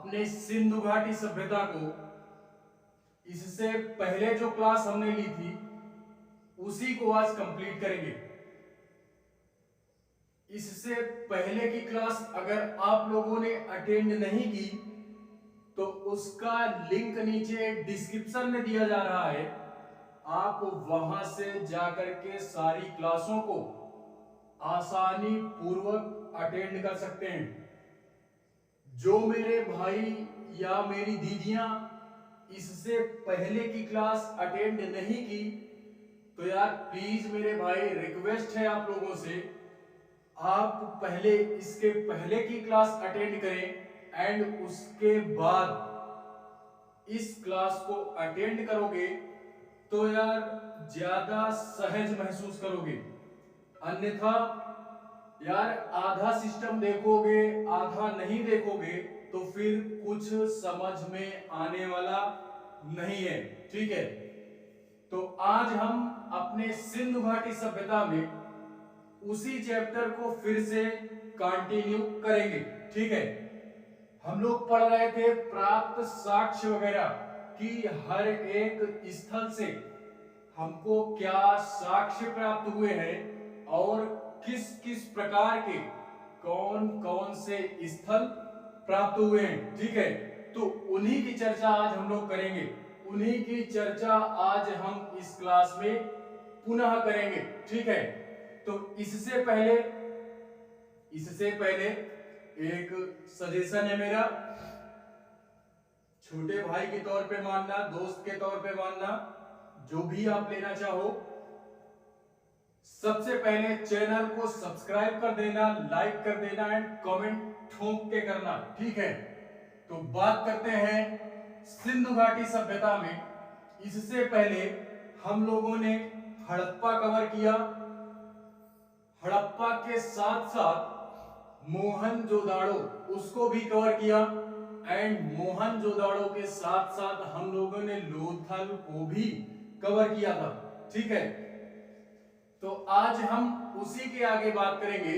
अपने सिंधु घाटी सभ्यता को इससे पहले जो क्लास हमने ली थी उसी को आज कंप्लीट करेंगे। इससे पहले की क्लास अगर आप लोगों ने अटेंड नहीं की तो उसका लिंक नीचे डिस्क्रिप्शन में दिया जा रहा है, आप वहां से जाकर के सारी क्लासों को आसानी पूर्वक अटेंड कर सकते हैं। जो मेरे भाई या मेरी दीदियां इससे पहले की क्लास अटेंड नहीं की तो यार प्लीज मेरे भाई रिक्वेस्ट है आप लोगों से, आप पहले इसके पहले की क्लास अटेंड करें एंड उसके बाद इस क्लास को अटेंड करोगे तो यार ज्यादा सहज महसूस करोगे। अन्यथा यार आधा सिस्टम देखोगे आधा नहीं देखोगे तो फिर कुछ समझ में आने वाला नहीं है। ठीक है, तो आज हम अपने सिंधु घाटी सभ्यता में उसी चैप्टर को फिर से कंटिन्यू करेंगे। ठीक है, हम लोग पढ़ रहे थे प्राप्त साक्ष्य वगैरह कि हर एक स्थल से हमको क्या साक्ष्य प्राप्त हुए हैं और किस किस प्रकार के कौन कौन से स्थल प्राप्त हुए हैं। ठीक है, तो उन्हीं की चर्चा आज हम लोग करेंगे, उन्हीं की चर्चा आज हम इस क्लास में पुनः करेंगे। ठीक है, तो इससे पहले एक सजेशन है मेरा, छोटे भाई के तौर पे मानना, दोस्त के तौर पे मानना, जो भी आप लेना चाहो। सबसे पहले चैनल को सब्सक्राइब कर देना, लाइक कर देना एंड कमेंट ठोक के करना। ठीक है, तो बात करते हैं सिंधु घाटी सभ्यता में। इससे पहले हम लोगों ने हड़प्पा कवर किया, हड़प्पा के साथ साथ मोहनजोदाड़ो उसको भी कवर किया एंड मोहनजोदाड़ो के साथ साथ हम लोगों ने लोथल को भी कवर किया था। ठीक है, तो आज हम उसी के आगे बात करेंगे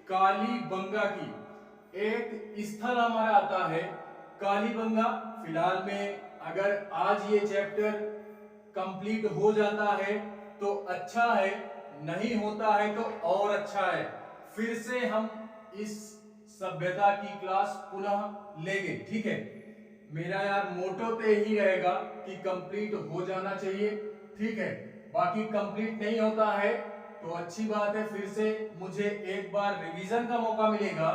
कालीबंगा की। एक स्थल हमारा आता है कालीबंगा। फिलहाल में अगर आज ये चैप्टर कंप्लीट हो जाता है तो अच्छा है, नहीं होता है तो और अच्छा है, फिर से हम इस सभ्यता की क्लास पुनः लेंगे। ठीक है, मेरा यार मोटो तो यही रहेगा कि कंप्लीट हो जाना चाहिए। ठीक है, बाकी कंप्लीट नहीं होता है तो अच्छी बात है, फिर से मुझे एक बार रिवीजन का मौका मिलेगा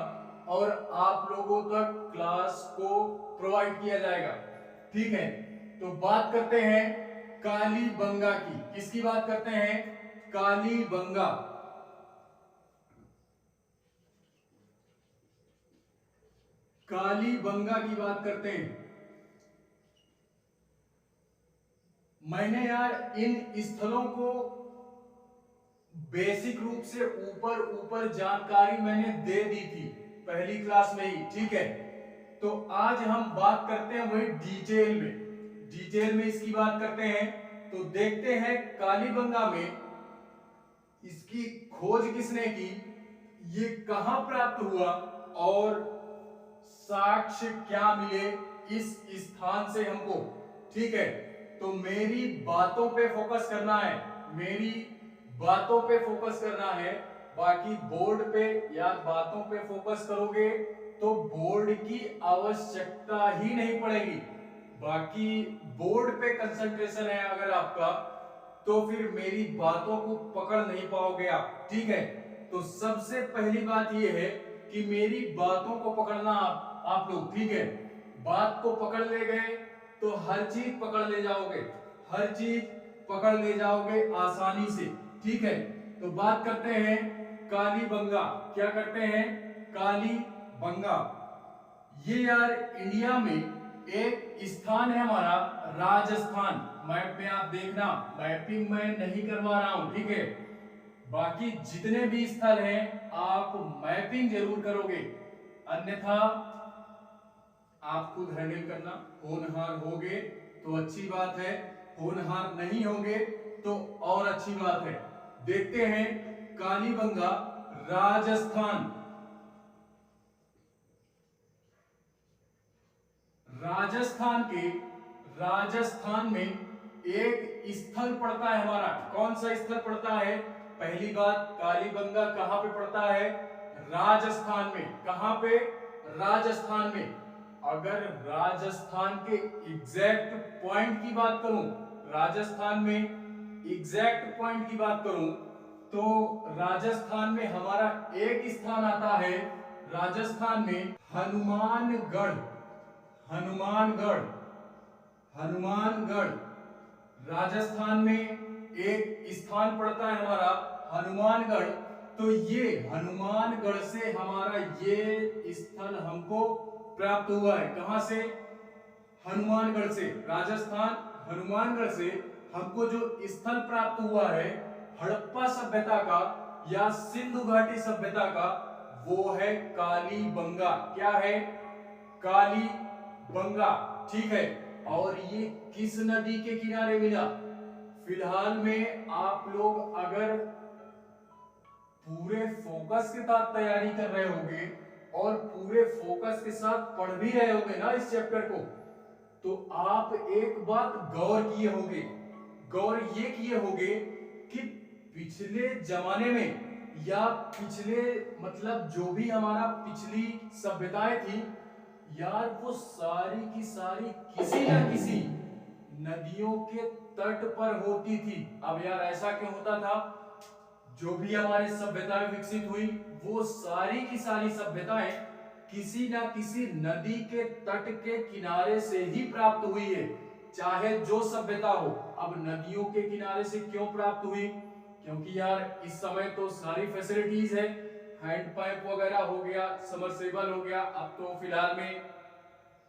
और आप लोगों तक क्लास को प्रोवाइड किया जाएगा। ठीक है, तो बात करते हैं कालीबंगा की। किसकी बात करते हैं? कालीबंगा। कालीबंगा की बात करते हैं। मैंने यार इन स्थलों को बेसिक रूप से ऊपर ऊपर जानकारी मैंने दे दी थी पहली क्लास में ही। ठीक है, तो आज हम बात करते हैं वही डिटेल में इसकी बात करते हैं। तो देखते हैं कालीबंगा में इसकी खोज किसने की, ये कहां प्राप्त हुआ और साक्ष्य क्या मिले इस स्थान से हमको। ठीक है, तो मेरी बातों पे फोकस करना है, मेरी बातों पे फोकस करना है। बाकी बोर्ड पे या बातों पे फोकस करोगे तो बोर्ड की आवश्यकता ही नहीं पड़ेगी। बाकी बोर्ड पे कंसंट्रेशन है अगर आपका तो फिर मेरी बातों को पकड़ नहीं पाओगे आप। ठीक है, तो सबसे पहली बात यह है कि मेरी बातों को पकड़ना आप लोग। ठीक है, बात को पकड़ ले गए तो हर चीज पकड़ ले जाओगे, हर चीज पकड़ ले जाओगे आसानी से। ठीक है, तो बात करते हैं कालीबंगा। क्या करते हैं? कालीबंगा। ये यार इंडिया में एक स्थान है हमारा, राजस्थान। मैप में आप देखना, मैपिंग मैं नहीं करवा रहा हूं। ठीक है, बाकी जितने भी स्थल हैं आप मैपिंग जरूर करोगे, अन्यथा आप खुद हैंडल करना। होनहार होगे तो अच्छी बात है, होनहार नहीं होगे तो और अच्छी बात है। देखते हैं कालीबंगा राजस्थान। राजस्थान में एक स्थल पड़ता है हमारा। कौन सा स्थल पड़ता है? पहली बात, कालीबंगा कहां पे पड़ता है? राजस्थान में। कहां पे? राजस्थान में। अगर राजस्थान के एग्जैक्ट पॉइंट की बात करूं, राजस्थान में एग्जैक्ट पॉइंट की बात करूं, तो राजस्थान में हमारा एक स्थान आता है, राजस्थान में हनुमानगढ़। हनुमानगढ़, हनुमानगढ़ राजस्थान में एक स्थान पड़ता है हमारा हनुमानगढ़। तो ये हनुमानगढ़ से हमारा ये स्थल हमको प्राप्त हुआ है। कहां से? हनुमानगढ़ से। राजस्थान हनुमानगढ़ से हमको जो स्थल प्राप्त हुआ है हड़प्पा सभ्यता का या सिंधु घाटी सभ्यता का, वो है कालीबंगा। क्या है? कालीबंगा। ठीक है। और ये किस नदी के किनारे मिला? फिलहाल में आप लोग अगर पूरे फोकस के साथ तैयारी कर रहे होंगे और पूरे फोकस के साथ पढ़ भी रहे होंगे ना इस चैप्टर को, तो आप एक बात गौर किए होंगे, गौर ये किए होंगे कि पिछले जमाने में या पिछले मतलब जो भी हमारा पिछली सभ्यताएं थी यार, वो सारी की सारी किसी ना किसी नदियों के तट पर होती थी। अब यार ऐसा क्यों होता था? जो भी हमारे सभ्यताएं विकसित हुई वो सारी की सारी सभ्यताएं किसी ना किसी नदी के तट के किनारे से ही प्राप्त हुई है, चाहे जो सभ्यता हो। अब नदियों के किनारे से क्यों प्राप्त हुई? क्योंकि यार इस समय तो सारी फैसिलिटीज है, हैंड पाइप वगैरह हो गया, समरसेबल हो गया। अब तो फिलहाल में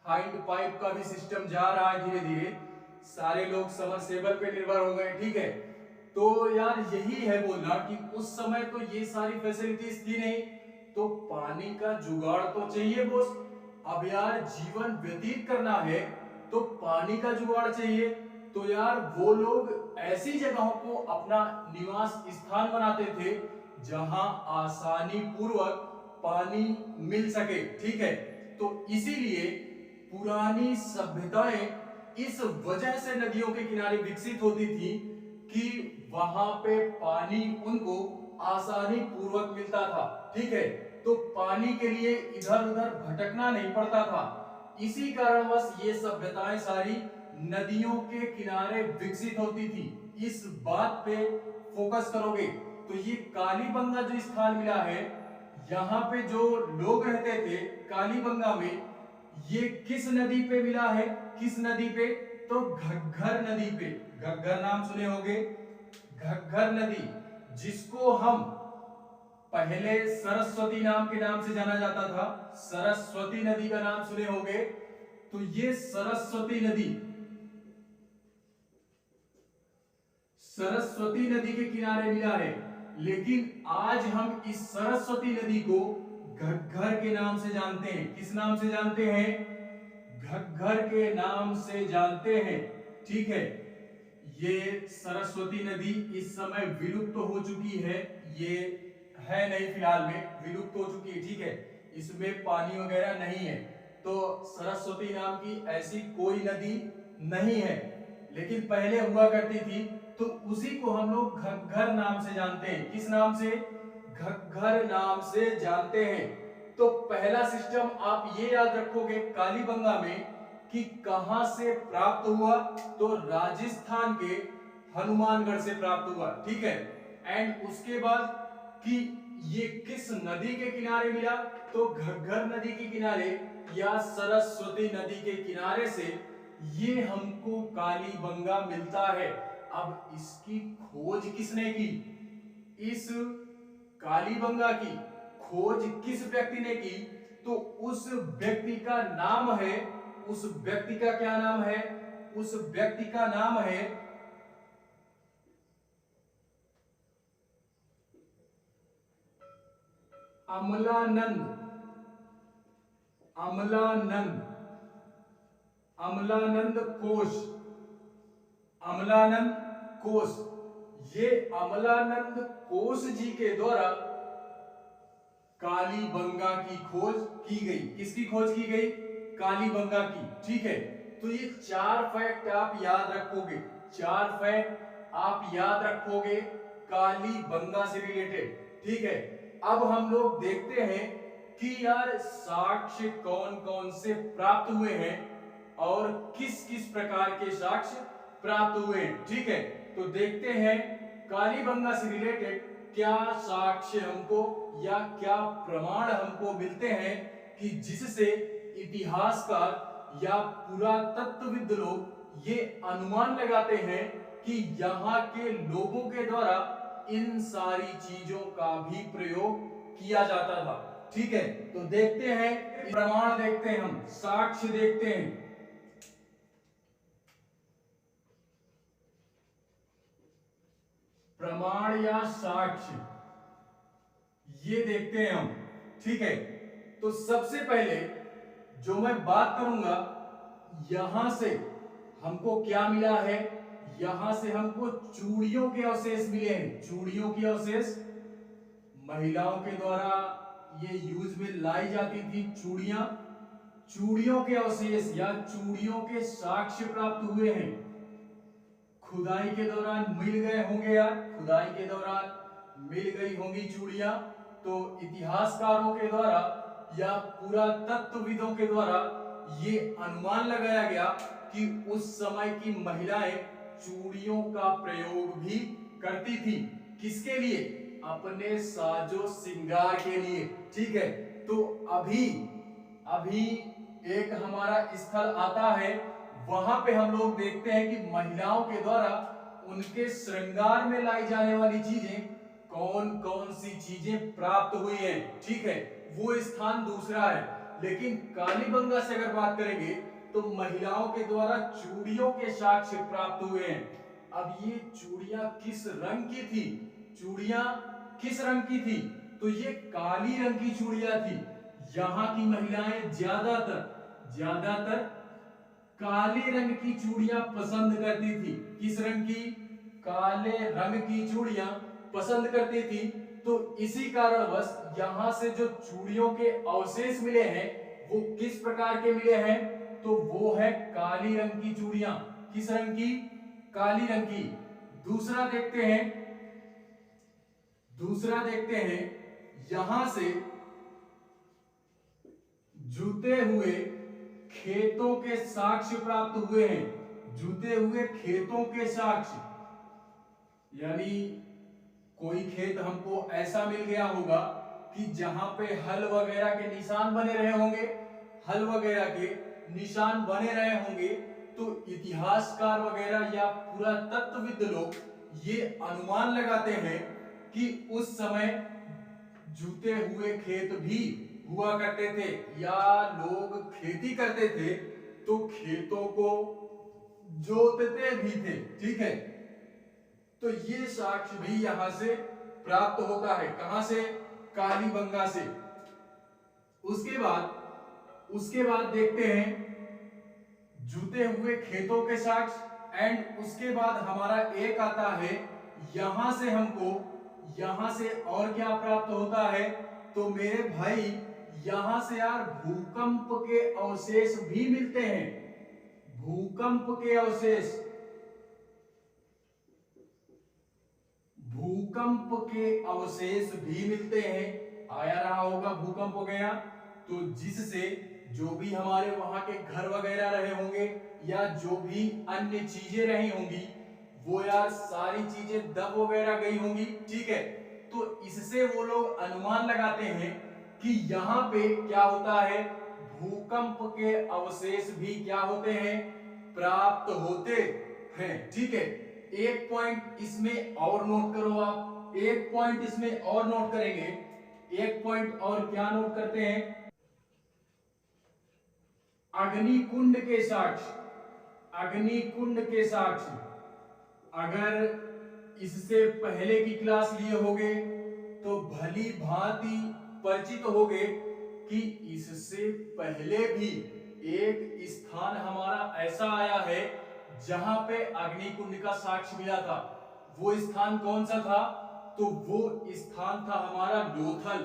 हैंड पाइप का भी सिस्टम जा रहा है धीरे धीरे, सारे लोग समरसेबल पे निर्भर हो गए। ठीक है। तो यार यही है बोलना कि उस समय तो ये सारी फैसिलिटीज थी नहीं, तो पानी का जुगाड़ तो चाहिए बॉस। अब यार जीवन व्यतीत करना है तो पानी का जुगाड़ चाहिए। तो यार वो लोग ऐसी जगहों को अपना निवास स्थान बनाते थे जहां आसानी पूर्वक पानी मिल सके। ठीक है। तो इसीलिए पुरानी सभ्यताएं इस वजह से नदियों के किनारे विकसित होती थी कि वहां पे पानी उनको आसानी पूर्वक मिलता था। ठीक है। तो पानी के लिए इधर उधर भटकना नहीं पड़ता था। इसी कारणवश ये सभ्यताएं सारी नदियों के किनारे विकसित होती थी। इस बात पे फोकस करोगे तो ये कालीबंगा जो स्थान मिला है, यहाँ पे जो लोग रहते थे कालीबंगा में, ये किस नदी पे मिला है? किस नदी पे? तो घग्गर नदी पे। घग्गर नाम सुने होंगे, घग्गर नदी, जिसको हम पहले सरस्वती नाम के नाम से जाना जाता था। सरस्वती नदी का नाम सुने होंगे। तो ये सरस्वती नदी, सरस्वती नदी के किनारे मिला है। लेकिन आज हम इस सरस्वती नदी को घग्गर के नाम से जानते हैं। किस नाम से जानते हैं? घग्गर के नाम से जानते हैं। ठीक है। ये सरस्वती नदी इस समय विलुप्त हो चुकी है, ये है नहीं फिलहाल में, विलुप्त हो चुकी है। ठीक है। इसमें पानी वगैरह नहीं है, तो सरस्वती नाम की ऐसी कोई नदी नहीं है, लेकिन पहले हुआ करती थी। तो उसी को हम लोग घग्गर नाम से जानते हैं। किस नाम से? घग्गर नाम से जानते हैं। तो पहला सिस्टम आप ये याद रखोगे कालीबंगा में कि कहां से प्राप्त हुआ, तो राजस्थान के हनुमानगढ़ से प्राप्त हुआ। ठीक है। एंड उसके बाद कि ये किस नदी के किनारे मिला, तो घग्गर नदी के किनारे या सरस्वती नदी के किनारे से ये हमको कालीबंगा मिलता है। अब इसकी खोज किसने की? इस कालीबंगा की खोज किस व्यक्ति ने की? तो उस व्यक्ति का नाम है, उस व्यक्ति का क्या नाम है? उस व्यक्ति का नाम है अमलानंद। अमलानंद, अमलानंद कोश, अमलानंद कोश। ये अमलानंद कोश जी के द्वारा कालीबंगा की खोज की गई। किसकी खोज की गई? कालीबंगा की, ठीक है। तो ये 4 फैक्ट आप याद रखोगे, 4 फैक्ट आप याद रखोगे कालीबंगा से रिलेटेड, ठीक है। अब हम लोग देखते हैं कि यार साक्ष्य कौन कौन से प्राप्त हुए हैं और किस किस प्रकार के साक्ष्य प्राप्त हुए हैं, ठीक है। तो देखते हैं कालीबंगा से रिलेटेड क्या साक्ष्य हमको या क्या प्रमाण हमको मिलते हैं कि जिससे इतिहासकार या पुरातत्वविद लोग ये अनुमान लगाते हैं कि यहाँ के लोगों के द्वारा इन सारी चीजों का भी प्रयोग किया जाता था, ठीक है। तो देखते हैं प्रमाण, देखते हैं हम साक्ष्य देखते हैं। प्रमाण या साक्ष्य ये देखते हैं हम, ठीक है। तो सबसे पहले जो मैं बात करूंगा, यहां से हमको क्या मिला है, यहां से हमको चूड़ियों के अवशेष मिले हैं, चूड़ियों के अवशेष। महिलाओं के द्वारा ये यूज में लाई जाती थी चूड़ियां, चूड़ियों के अवशेष या चूड़ियों के साक्ष्य प्राप्त हुए हैं। खुदाई के दौरान मिल गए होंगे यार, खुदाई के दौरान मिल गई होंगी चूड़ियां। तो इतिहासकारों के द्वारा या पुरातत्वविदों के द्वारा ये अनुमान लगाया गया कि उस समय की महिलाएं चूड़ियों का प्रयोग भी करती थी। किसके लिए? अपने साजो श्रृंगार के लिए, ठीक है। तो अभी अभी एक हमारा स्थल आता है, वहां पे हम लोग देखते हैं कि महिलाओं के द्वारा उनके श्रृंगार में लाई जाने वाली चीजें कौन कौन सी चीजें प्राप्त हुई हैं, ठीक है। वो स्थान दूसरा है, लेकिन कालीबंगा से अगर बात करेंगे तो महिलाओं के द्वारा चूड़ियों के साक्ष्य प्राप्त हुए हैं। अब ये चूड़ियां किस रंग की थी, चूड़ियां किस रंग की थी? तो ये काली रंग की चूड़ियां थी। यहां की महिलाएं ज्यादातर काले रंग की चूड़ियां पसंद करती थी। किस रंग की? काले रंग की चूड़ियां पसंद करती थी। तो इसी कारणवश यहां से जो चूड़ियों के अवशेष मिले हैं वो किस प्रकार के मिले हैं? तो वो है काली रंग की चूड़ियां। किस रंग की? काली रंग की। दूसरा देखते हैं यहां से जूते हुए खेतों के साक्ष्य प्राप्त हुए हैं। जूते हुए खेतों के साक्ष्य, यानी कोई खेत हमको ऐसा मिल गया होगा कि जहां पे हल वगैरह के निशान बने रहे होंगे, हल वगैरह के निशान बने रहे होंगे। तो इतिहासकार वगैरह या पुरातत्वविद लोग ये अनुमान लगाते हैं कि उस समय जूते हुए खेत भी हुआ करते थे या लोग खेती करते थे, तो खेतों को जोतते भी थे, ठीक है। तो ये साक्ष्य भी यहां से प्राप्त होता है। कहां से? कालीबंगा से। उसके बाद देखते हैं जूते हुए खेतों के साक्ष्य, एंड उसके बाद हमारा एक आता है यहां से और क्या प्राप्त होता है? तो मेरे भाई यहां से यार भूकंप के अवशेष भी मिलते हैं। भूकंप के अवशेष, भूकंप के अवशेष भी मिलते हैं। आया रहा होगा भूकंप हो गया, तो जिससे जो भी हमारे वहां के घर वगैरह रहे होंगे या जो भी अन्य चीजें रही होंगी वो यार सारी चीजें दब वगैरह गई होंगी, ठीक है। तो इससे वो लोग अनुमान लगाते हैं कि यहां पे क्या होता है, भूकंप के अवशेष भी क्या होते हैं, प्राप्त होते हैं, ठीक है। एक पॉइंट इसमें और नोट करो आप, एक पॉइंट इसमें और नोट करेंगे। एक पॉइंट और क्या नोट करते हैं? अग्निकुंड के साक्ष्य, अग्निकुंड के साक्ष्य। अगर इससे पहले की क्लास लिए होगे तो भली भांति परिचित होगे कि इससे पहले भी एक स्थान हमारा ऐसा आया है जहां पे अग्निकुंड का साक्ष्य मिला था। वो स्थान कौन सा था? तो वो स्थान था हमारा लोथल।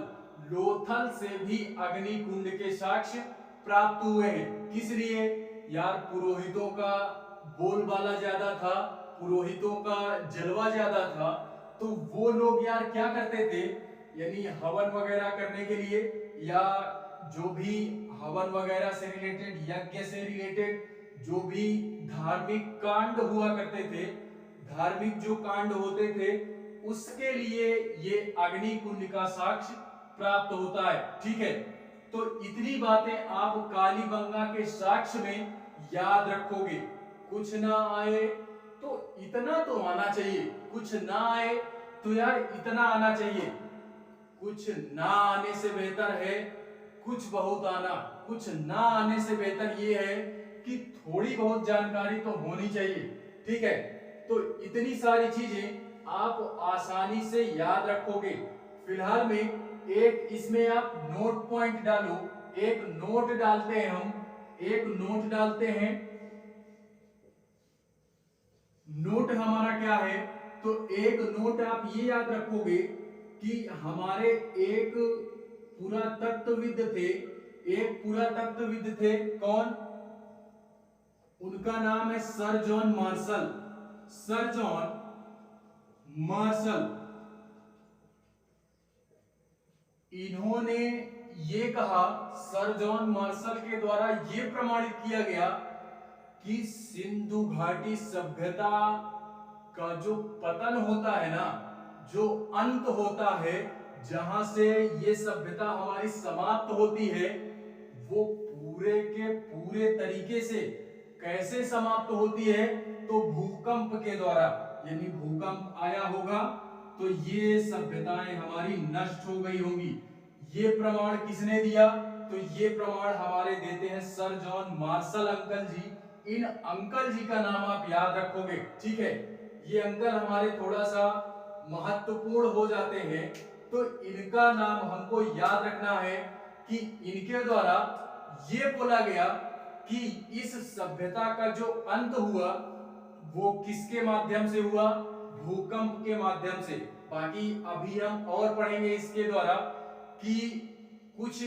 लोथल से भी अग्निकुंड के साक्ष्य प्राप्त हुए हैं। किस लिए? यार पुरोहितों का बोलबाला ज्यादा था, पुरोहितों का जलवा ज्यादा था, तो वो लोग यार क्या करते थे, यानी हवन वगैरह करने के लिए या जो भी हवन वगैरह से रिलेटेड, यज्ञ से रिलेटेड जो भी धार्मिक कांड हुआ करते थे, धार्मिक जो कांड होते थे, उसके लिए ये अग्नि कुंड का साक्ष्य प्राप्त होता है। ठीक है, तो इतनी बातें आप कालीबंगा के साक्ष्य में याद रखोगे। कुछ ना आए तो इतना तो आना चाहिए, कुछ ना आए तो यार इतना आना चाहिए। कुछ ना आने से बेहतर है कुछ बहुत आना, कुछ ना आने से बेहतर ये है कि थोड़ी बहुत जानकारी तो होनी चाहिए। ठीक है, तो इतनी सारी चीजें आप आसानी से याद रखोगे। फिलहाल में एक इसमें आप नोट पॉइंट डालो, एक नोट डालते हैं हम, एक नोट डालते हैं। नोट हमारा क्या है, तो एक नोट आप ये याद रखोगे कि हमारे एक पुरातत्वविद थे, एक पुरातत्वविद थे, कौन? उनका नाम है sir John Marshall, sir John Marshall. इन्होंने ये कहा, सर जॉन मार्शल के द्वारा ये प्रमाणित किया गया कि सिंधु घाटी सभ्यता का जो पतन होता है ना, जो अंत होता है, जहां से ये सभ्यता हमारी समाप्त होती है, वो पूरे के पूरे तरीके से कैसे समाप्त होती है, तो भूकंप के द्वारा। यानी भूकंप आया होगा तो ये सभ्यताएं हमारी नष्ट हो गई होंगी। ये प्रमाण किसने दिया? तो ये प्रमाण हमारे देते हैं सर जॉन मार्शल अंकल जी। इन अंकल जी का नाम आप याद रखोगे। ठीक है, ये अंकल हमारे थोड़ा सा महत्वपूर्ण हो जाते हैं, तो इनका नाम हमको याद रखना है कि इनके द्वारा ये बोला गया कि इस सभ्यता का जो अंत हुआ वो किसके माध्यम से हुआ? भूकंप के माध्यम से। बाकी अभी हम और पढ़ेंगे इसके द्वारा कि कुछ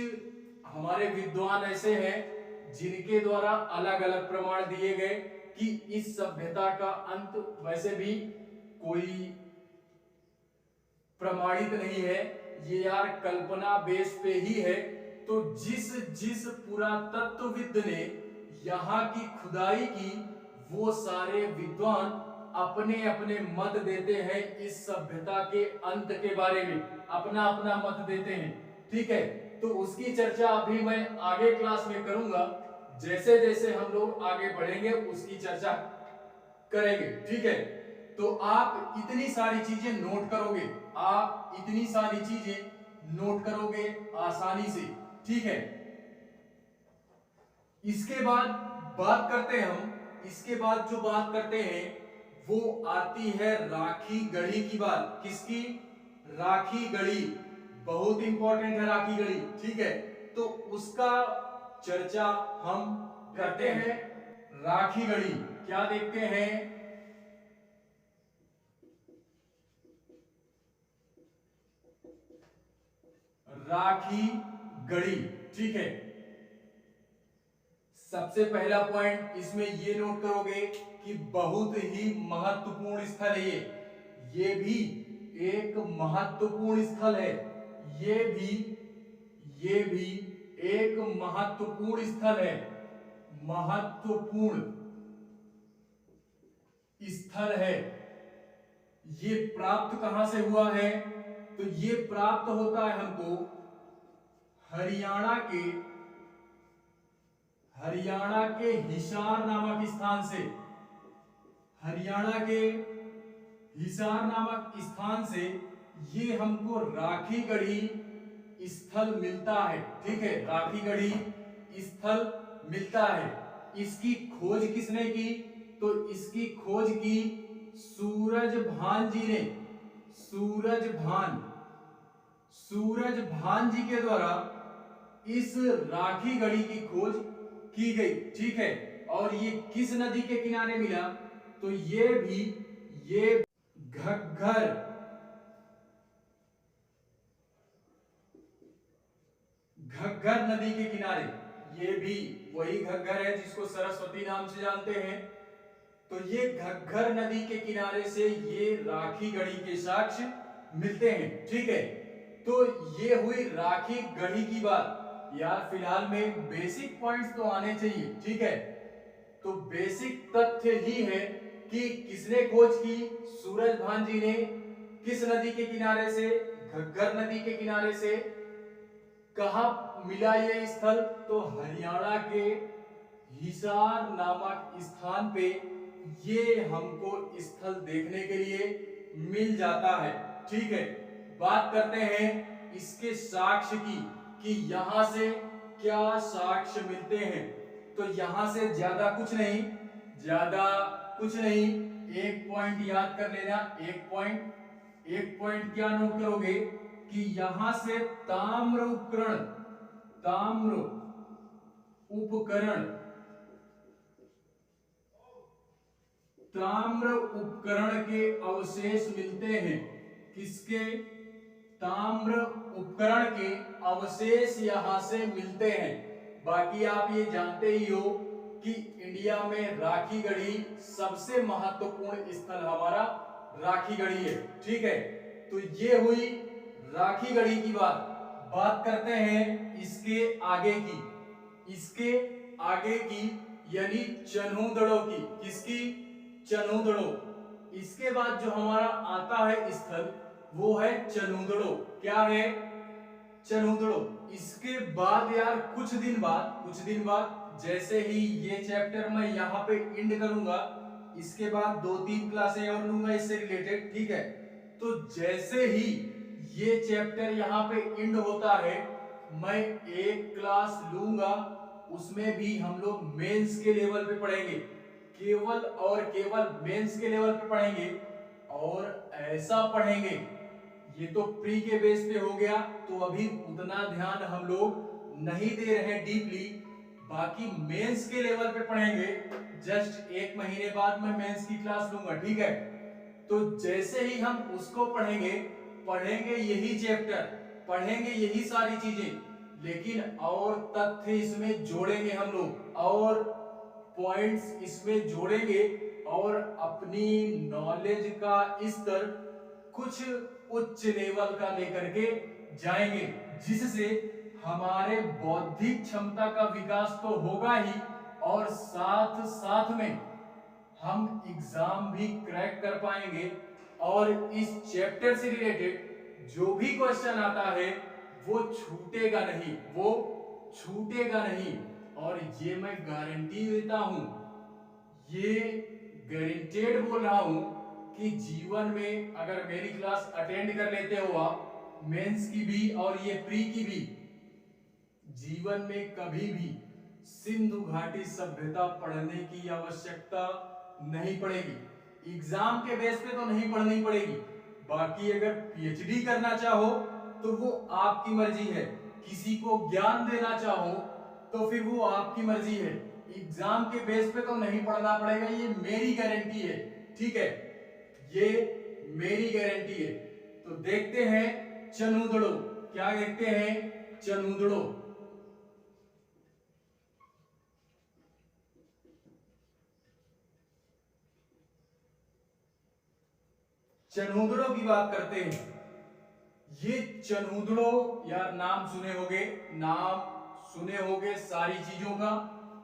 हमारे विद्वान ऐसे हैं जिनके द्वारा अलग अलग प्रमाण दिए गए कि इस सभ्यता का अंत वैसे भी कोई प्रमाणित नहीं है, ये यार कल्पना बेस पे ही है। तो जिस जिस पुरातत्वविद ने यहाँ की खुदाई की, वो सारे विद्वान अपने अपने मत देते हैं इस सभ्यता के अंत के बारे में, अपना अपना मत देते हैं। ठीक है, तो उसकी चर्चा अभी मैं आगे क्लास में करूंगा। जैसे जैसे हम लोग आगे बढ़ेंगे उसकी चर्चा करेंगे। ठीक है, तो आप इतनी सारी चीजें नोट करोगे, आप इतनी सारी चीजें नोट करोगे आसानी से। ठीक है, इसके बाद बात करते हैं हम, इसके बाद जो बात करते हैं वो आती है राखी गढ़ी की बात। किसकी? राखी गढ़ी, बहुत इंपॉर्टेंट है राखी गढ़ी। ठीक है, तो उसका चर्चा हम करते हैं। राखी गढ़ी क्या देखते हैं? राखी गढ़ी। ठीक है, सबसे पहला पॉइंट इसमें ये नोट करोगे कि बहुत ही महत्वपूर्ण स्थल है ये भी एक महत्वपूर्ण स्थल है, ये भी एक महत्वपूर्ण स्थल है, महत्वपूर्ण स्थल है। ये प्राप्त कहां से हुआ है? तो ये प्राप्त होता है हमको हरियाणा के हिसार नामक स्थान से, हरियाणा के हिसार नामक स्थान से ये हमको राखी गढ़ी स्थल मिलता है। ठीक है, राखी गढ़ी स्थल मिलता है। इसकी खोज किसने की? तो इसकी खोज की सूरजभान जी ने, सूरजभान जी के द्वारा इस राखी गढ़ी की खोज की गई। ठीक है, और ये किस नदी के किनारे मिला? तो ये घग्गर नदी के किनारे, ये भी वही घग्गर है जिसको सरस्वती नाम से जानते हैं। तो ये घग्गर नदी के किनारे से ये राखी गढ़ी के साक्ष्य मिलते हैं। ठीक है, तो ये हुई राखी गढ़ी की बात। यार फिलहाल में बेसिक पॉइंट्स तो आने चाहिए। ठीक है, तो बेसिक तथ्य ही है कि किसने खोज की, सूरजभान जी ने। किस नदी के किनारे से, घग्गर नदी के किनारे से। कहा मिला ये स्थल, तो हरियाणा के हिसार नामक स्थान पे ये हमको स्थल देखने के लिए मिल जाता है। ठीक है, बात करते हैं इसके साक्ष्य की कि यहां से क्या साक्ष्य मिलते हैं। तो यहां से ज्यादा कुछ नहीं, ज्यादा कुछ नहीं, एक पॉइंट याद कर लेना। एक पॉइंट क्या नोट करोगे कि यहां से ताम्र उपकरण, ताम्र उपकरण, ताम्र उपकरण के अवशेष मिलते हैं। किसके? ताम्र उपकरण के अवशेष यहां से मिलते हैं। बाकी आप ये जानते ही हो कि इंडिया में राखी गढ़ी सबसे महत्वपूर्ण स्थल हमारा राखी गढ़ी है। ठीक है, तो ये हुई राखी गढ़ी की बात। बात करते हैं इसके आगे की, इसके आगे की यानी चनहूदड़ों की। किसकी? चनहूदड़ों। इसके बाद जो हमारा आता है स्थल वो है चनहूदड़ों। क्या है? चनहूदड़ों। इसके बाद यार कुछ दिन बाद जैसे ही ये चैप्टर मैं यहाँ पे एंड करूंगा, इसके बाद 2-3 क्लासें और लूंगा इससे रिलेटेड। ठीक है, तो जैसे ही ये चैप्टर यहाँ पे एंड होता है, मैं एक क्लास लूंगा, उसमें भी हम लोग मेंस के लेवल पे पढ़ेंगे। केवल और केवल मेंस के लेवल पे पढ़ेंगे, और ऐसा पढ़ेंगे। ये तो प्री के बेस पे हो गया, तो अभी उतना ध्यान हम लोग नहीं दे रहे हैं डीपली। बाकी मेंस के लेवल पे पढ़ेंगे। जस्ट 1 महीने बाद मैं मेंस की क्लास लूंगा। ठीक है, तो जैसे ही हम उसको पढ़ेंगे यही चैप्टर, पढ़ेंगे यही सारी चीजें, लेकिन और तथ्य इसमें जोड़ेंगे हम लोग, और पॉइंट्स इसमें जोड़ेंगे, और अपनी नॉलेज का स्तर कुछ उच्च लेवल का लेकर के जाएंगे, जिससे हमारे बौद्धिक क्षमता का विकास तो होगा ही, और साथ साथ में हम एग्जाम भी क्रैक कर पाएंगे। और इस चैप्टर से रिलेटेड जो भी क्वेश्चन आता है वो छूटेगा नहीं, वो छूटेगा नहीं। और ये मैं गारंटी देता हूं, ये गारंटेड बोल रहा हूं कि जीवन में अगर मेरी क्लास अटेंड कर लेते हो आप, मेंस की भी और ये प्री की भी, जीवन में कभी भी सिंधु घाटी सभ्यता पढ़ने की आवश्यकता नहीं पड़ेगी। एग्जाम के बेस पे तो नहीं पढ़नी पड़ेगी। बाकी अगर पीएचडी करना चाहो तो वो आपकी मर्जी है, किसी को ज्ञान देना चाहो तो फिर वो आपकी मर्जी है। एग्जाम के बेस पे तो नहीं पढ़ना पड़ेगा, ये मेरी गारंटी है। ठीक है, ये मेरी गारंटी है। तो देखते हैं चनहूदड़ों, क्या देखते हैं? चनहूदड़ों। चनहूदड़ों की बात करते हैं। ये चनहूदड़ों यार नाम सुने होंगे, नाम सुने होंगे सारी चीजों का।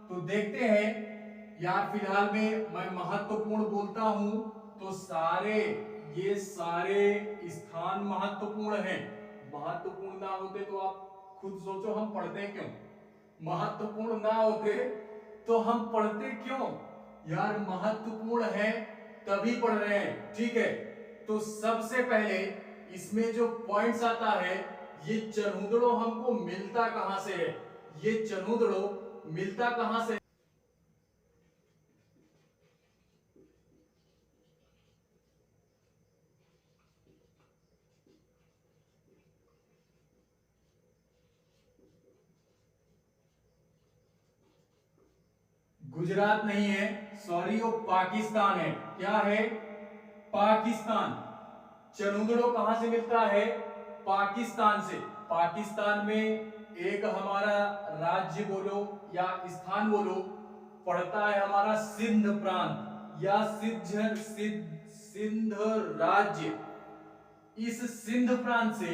तो देखते हैं यार, फिलहाल में मैं महत्वपूर्ण बोलता हूं तो सारे, ये सारे स्थान महत्वपूर्ण हैं। महत्वपूर्ण ना होते तो आप खुद सोचो हम पढ़ते क्यों? महत्वपूर्ण ना होते तो हम पढ़ते क्यों? यार महत्वपूर्ण है तभी पढ़ रहे हैं। ठीक है, तो सबसे पहले इसमें जो पॉइंट्स आता है, ये चनहूदड़ों हमको मिलता कहां से है? ये चनहूदड़ों मिलता कहां से? गुजरात नहीं है, सॉरी, वो पाकिस्तान है। क्या है? पाकिस्तान। चनहूदड़ों कहां से मिलता है? पाकिस्तान से। पाकिस्तान में एक हमारा राज्य बोलो या स्थान बोलो पड़ता है हमारा सिंध प्रांत या सिंध राज्य। इस सिंध प्रांत से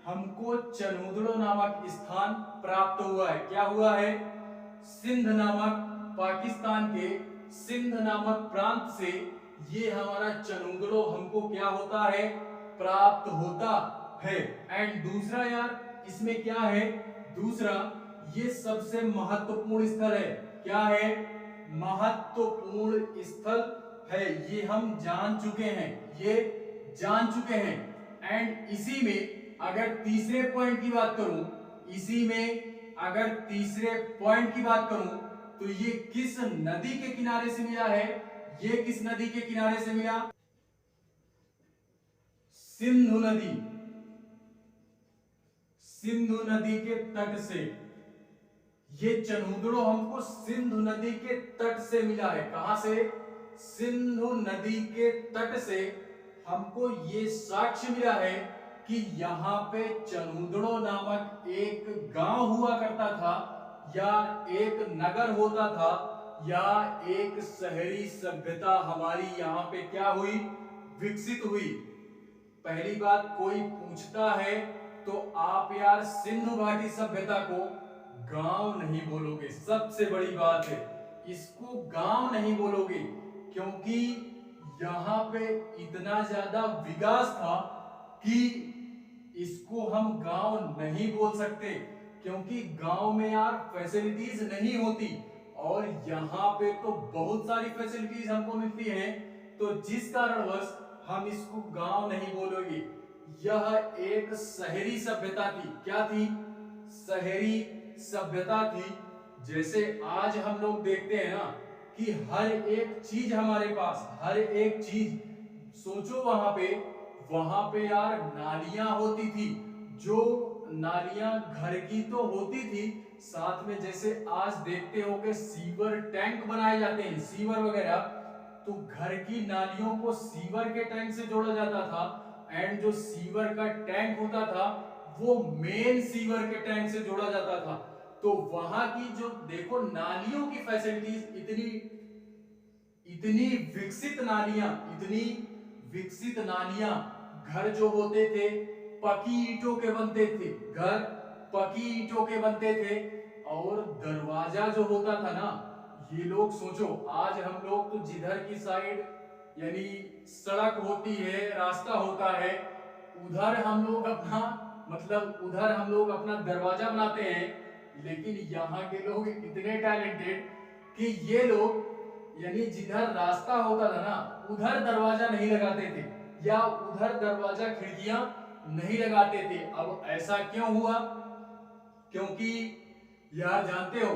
हमको चनूदड़ो नामक स्थान प्राप्त हुआ है। क्या हुआ है? सिंध नामक, पाकिस्तान के सिंध नामक प्रांत से ये हमारा चनूदड़ो हमको क्या होता है? प्राप्त होता है। एंड दूसरा यार इसमें क्या है? दूसरा, ये सबसे महत्वपूर्ण स्थल है। क्या है? महत्वपूर्ण स्थल है। ये हम जान चुके हैं, ये जान चुके हैं। एंड इसी में अगर तीसरे पॉइंट की बात करूं, इसी में अगर तीसरे पॉइंट की बात करूं तो ये किस नदी के किनारे से मिला है? ये किस नदी के किनारे से मिला? सिंधु नदी, सिंधु नदी के तट से। ये चनूदड़ो हमको सिंधु नदी के तट से मिला है। कहां से? सिंधु नदी के तट से हमको ये साक्ष्य मिला है कि यहाँ पे चनूदड़ो नामक एक गांव हुआ करता था, या एक नगर होता था, या एक शहरी सभ्यता हमारी यहाँ पे क्या हुई? विकसित हुई। पहली बात, कोई पूछता है तो आप यार सिंधु घाटी सभ्यता को गांव नहीं बोलोगे। सबसे बड़ी बात है, इसको गांव नहीं बोलोगे क्योंकि यहां पे इतना ज्यादा विकास था कि इसको हम गांव नहीं बोल सकते, क्योंकि गांव में यार फैसिलिटीज नहीं होती, और यहाँ पे तो बहुत सारी फैसिलिटीज हमको मिलती हैं, तो जिस कारणवश हम इसको गांव नहीं बोलोगे। यह एक शहरी सभ्यता थी। क्या थी? शहरी सभ्यता थी। जैसे आज हम लोग देखते हैं ना कि हर एक चीज हमारे पास, हर एक चीज, सोचो वहां पे यार नालियां होती थी, जो नालियां घर की तो होती थी, साथ में जैसे आज देखते हो कि सीवर टैंक बनाए जाते हैं, सीवर वगैरह, तो घर की नालियों को सीवर के टैंक से जोड़ा जाता था। एंड जो सीवर का टैंक होता था वो मेन सीवर के टैंक से जोड़ा जाता था। तो वहां की जो देखो नालियों की फैसिलिटीज इतनी इतनी विकसित नालियां, इतनी विकसित नालियां, घर जो होते थे पकी ईंटों के बनते थे, घर पकी ईंटों के बनते थे, और दरवाजा जो होता था ना, ये लोग सोचो आज हम लोग तो जिधर की साइड यानी सड़क होती है, रास्ता होता है, उधर हम लोग अपना उधर हम लोग अपना दरवाजा बनाते हैं। लेकिन यहाँ के लोग इतने टैलेंटेड कि ये लोग यानी जिधर रास्ता होता था ना उधर दरवाजा नहीं लगाते थे, या उधर दरवाजा खिड़कियां नहीं लगाते थे। अब ऐसा क्यों हुआ? क्योंकि यार जानते हो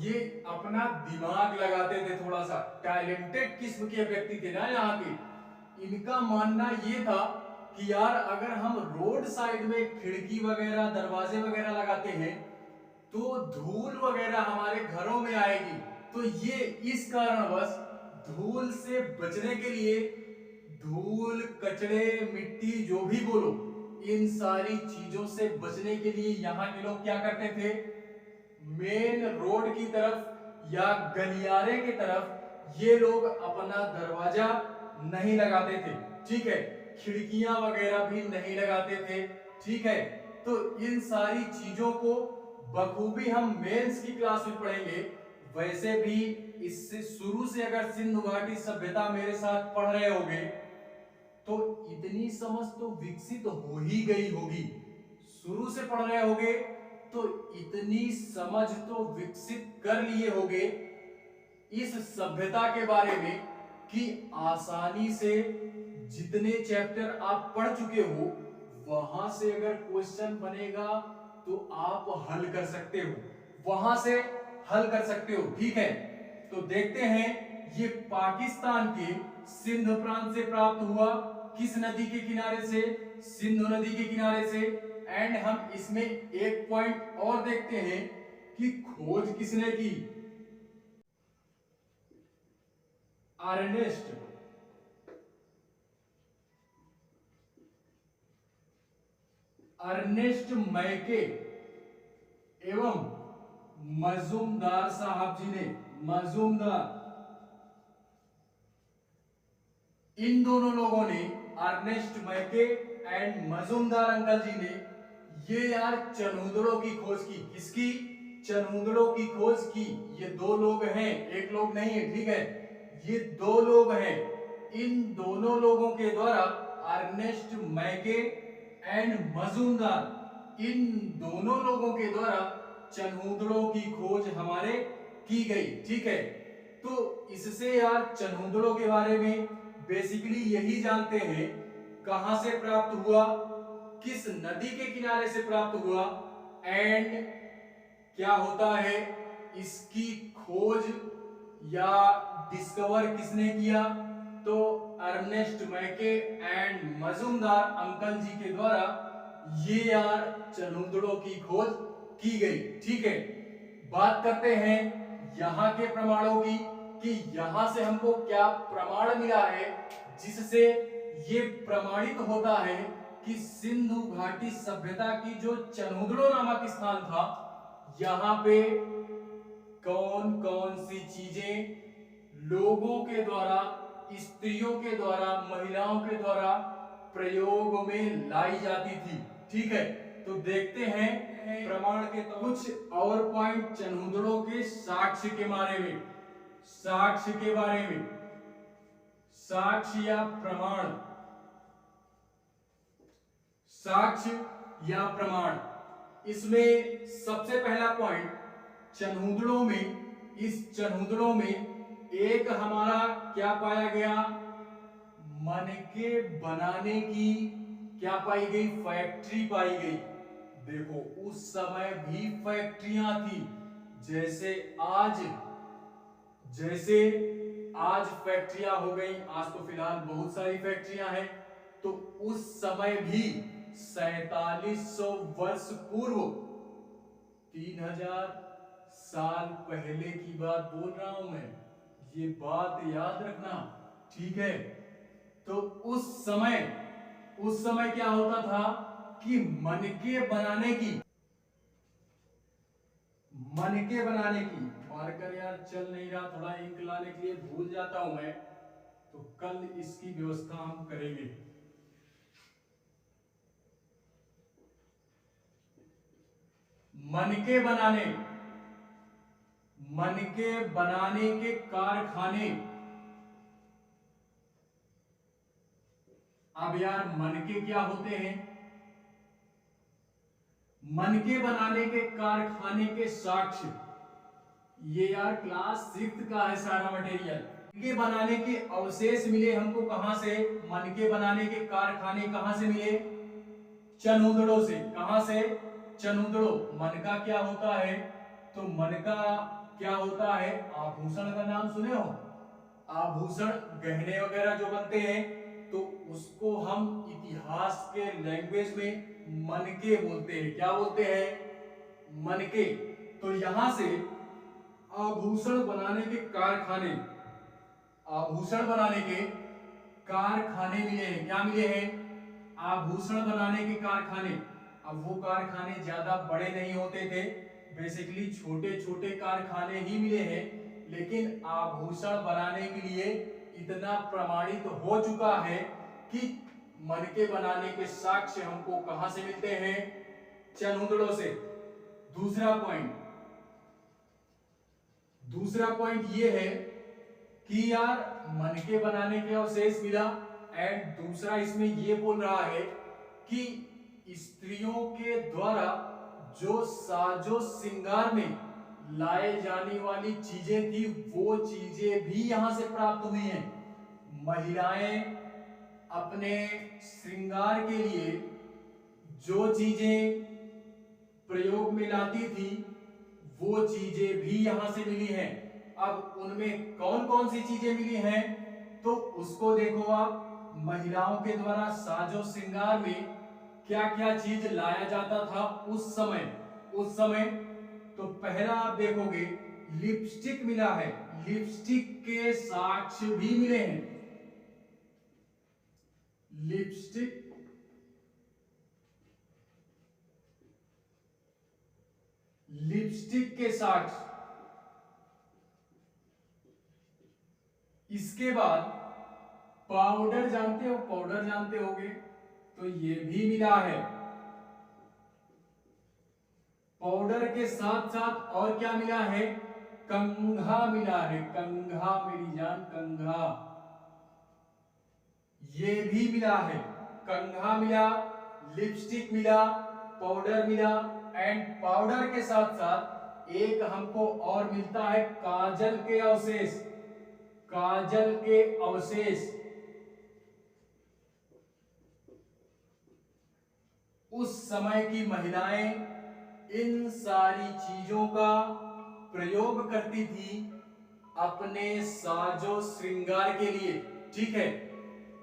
ये अपना दिमाग लगाते थे, थोड़ा सा टैलेंटेड किस्म के व्यक्ति थे ना यहाँ के। इनका मानना ये था कि यार अगर हम रोड साइड में खिड़की वगैरह दरवाजे वगैरह लगाते हैं तो धूल वगैरह हमारे घरों में आएगी, तो ये इस कारणवश धूल से बचने के लिए, धूल कचड़े मिट्टी जो भी बोलो, इन सारी चीजों से बचने के लिए यहाँ के लोग क्या करते थे? मेन रोड की तरफ या गलियारे की तरफ ये लोग अपना दरवाजा नहीं लगाते थे, ठीक है, खिड़कियां वगैरह भी नहीं लगाते थे, ठीक है। तो इन सारी चीजों को बखूबी हम मेंस की क्लास में पढ़ेंगे। वैसे भी इससे शुरू से अगर सिंधु घाटी सभ्यता मेरे साथ पढ़ रहे होगे तो इतनी समझ तो विकसित हो ही गई होगी। शुरू से पढ़ रहे होगे तो इतनी समझ तो विकसित कर लिए होगे इस सभ्यता के बारे में कि आसानी से जितने चैप्टर आप पढ़ चुके हो वहां से अगर क्वेश्चन बनेगा तो आप हल कर सकते हो, वहां से हल कर सकते हो, ठीक है। तो देखते हैं ये पाकिस्तान के सिंध प्रांत से प्राप्त हुआ, किस नदी के किनारे से? सिंधु नदी के किनारे से। एंड हम इसमें एक पॉइंट और देखते हैं कि खोज किसने की? अर्नेस्ट अर्नेस्ट मैके एवं मजूमदार साहब जी ने, मजूमदार, इन दोनों लोगों ने, अर्नेस्ट मैके एंड मजूमदार अंकल जी ने, ये यार चनूदड़ों की खोज की। किसकी? चनूदड़ों की खोज की। ये दो लोग हैं, एक लोग नहीं है, ठीक है, ये दो लोग हैं। इन दोनों लोगों के द्वारा, अर्नेस्ट मैके एंड मजूमदार, इन दोनों लोगों के द्वारा चनूदड़ों की खोज हमारे की गई, ठीक है। तो इससे यार चनूदड़ों के बारे में बेसिकली यही जानते हैं, कहां से प्राप्त हुआ, किस नदी के किनारे से प्राप्त हुआ, एंड क्या होता है, इसकी खोज या डिस्कवर किसने किया, तो अर्नेस्ट मैके एंड मजूमदार अंकल जी के द्वारा ये यार चनूदड़ों की खोज की गई, ठीक है। बात करते हैं यहां के प्रमाणों की, कि यहां से हमको क्या प्रमाण मिला है जिससे ये प्रमाणित होता है कि सिंधु घाटी सभ्यता की जो चनूदड़ों नामक स्थान था, यहां पे कौन कौन सी चीजें लोगों के द्वारा, स्त्रियों के द्वारा, महिलाओं के द्वारा प्रयोग में लाई जाती थी, ठीक है। तो देखते हैं प्रमाण के तो कुछ और पॉइंट चनूदड़ों के साक्ष्य के बारे में, साक्ष्य के बारे में, साक्ष्य या प्रमाण, साक्ष्य या प्रमाण। इसमें सबसे पहला पॉइंट, चनूदड़ों में, इस चनूदड़ों में एक हमारा क्या पाया गया, मनके बनाने की क्या पाई गई, फैक्ट्री पाई गई। देखो उस समय भी फैक्ट्रियां थी, जैसे आज, जैसे आज फैक्ट्रियां हो गई, आज तो फिलहाल बहुत सारी फैक्ट्रियां हैं, तो उस समय भी 4700 वर्ष पूर्व, 3000 साल पहले की बात बोल रहा हूं मैं, ये बात याद रखना, ठीक है। तो उस समय क्या होता था कि मनके बनाने की, मनके बनाने की, मार्कर यार चल नहीं रहा, थोड़ा इंक लाने के लिए भूल जाता हूं मैं, तो कल इसकी व्यवस्था हम करेंगे। मनके बनाने, मनके बनाने के कारखाने। अब यार मनके क्या होते हैं, मनके बनाने के कारखाने के साक्ष्य, ये यार क्लास 6 का है सारा मटेरियल। मनके बनाने के अवशेष मिले हमको कहां से, मनके बनाने के कारखाने कहां से मिले, चनूदड़ों से। कहां से, चनूदड़ों। मनका क्या होता है, तो मनका क्या होता है, आभूषण का नाम सुने हो, आभूषण, गहने वगैरह जो बनते हैं, तो उसको हम इतिहास के लैंग्वेज में मनके बोलते हैं। क्या बोलते हैं, मनके। तो यहां से आभूषण बनाने के कारखाने, आभूषण बनाने के कारखाने मिले हैं। क्या मिले हैं, आभूषण बनाने के कारखाने। अब वो कारखाने ज्यादा बड़े नहीं होते थे, बेसिकली छोटे छोटे कारखाने ही मिले हैं, लेकिन आभूषण बनाने के लिए इतना प्रमाणित हो चुका है कि मनके बनाने के साक्ष्य हमको कहां से मिलते हैं, चनूदड़ों से। दूसरा पॉइंट, दूसरा पॉइंट ये है कि यार मनके बनाने के अवशेष मिला, एंड दूसरा इसमें ये बोल रहा है कि स्त्रियों के द्वारा जो साजो श्रृंगार में लाए जाने वाली चीजें थी, वो चीजें भी यहां से प्राप्त हुई हैं। महिलाएं अपने श्रृंगार के लिए जो चीजें प्रयोग में लाती थी, वो चीजें भी यहां से मिली हैं। अब उनमें कौन कौन सी चीजें मिली हैं, तो उसको देखो आप। महिलाओं के द्वारा साजो श्रृंगार में क्या क्या चीज लाया जाता था उस समय, उस समय तो पहला आप देखोगे लिपस्टिक मिला है, लिपस्टिक के साक्ष्य भी मिले हैं। लिपस्टिक, लिपस्टिक के साक्ष्य। इसके बाद पाउडर जानते हो, पाउडर जानते होगे, तो ये भी मिला है। पाउडर के साथ साथ और क्या मिला है? कंघा मिला है, कंघा मेरी जान, कंघा ये भी मिला है। कंघा मिला, लिपस्टिक मिला, पाउडर मिला, एंड पाउडर के साथ साथ एक हमको और मिलता है काजल के अवशेष, काजल के अवशेष। उस समय की महिलाएं इन सारी चीजों का प्रयोग करती थी अपने साजो श्रृंगार के लिए, ठीक है।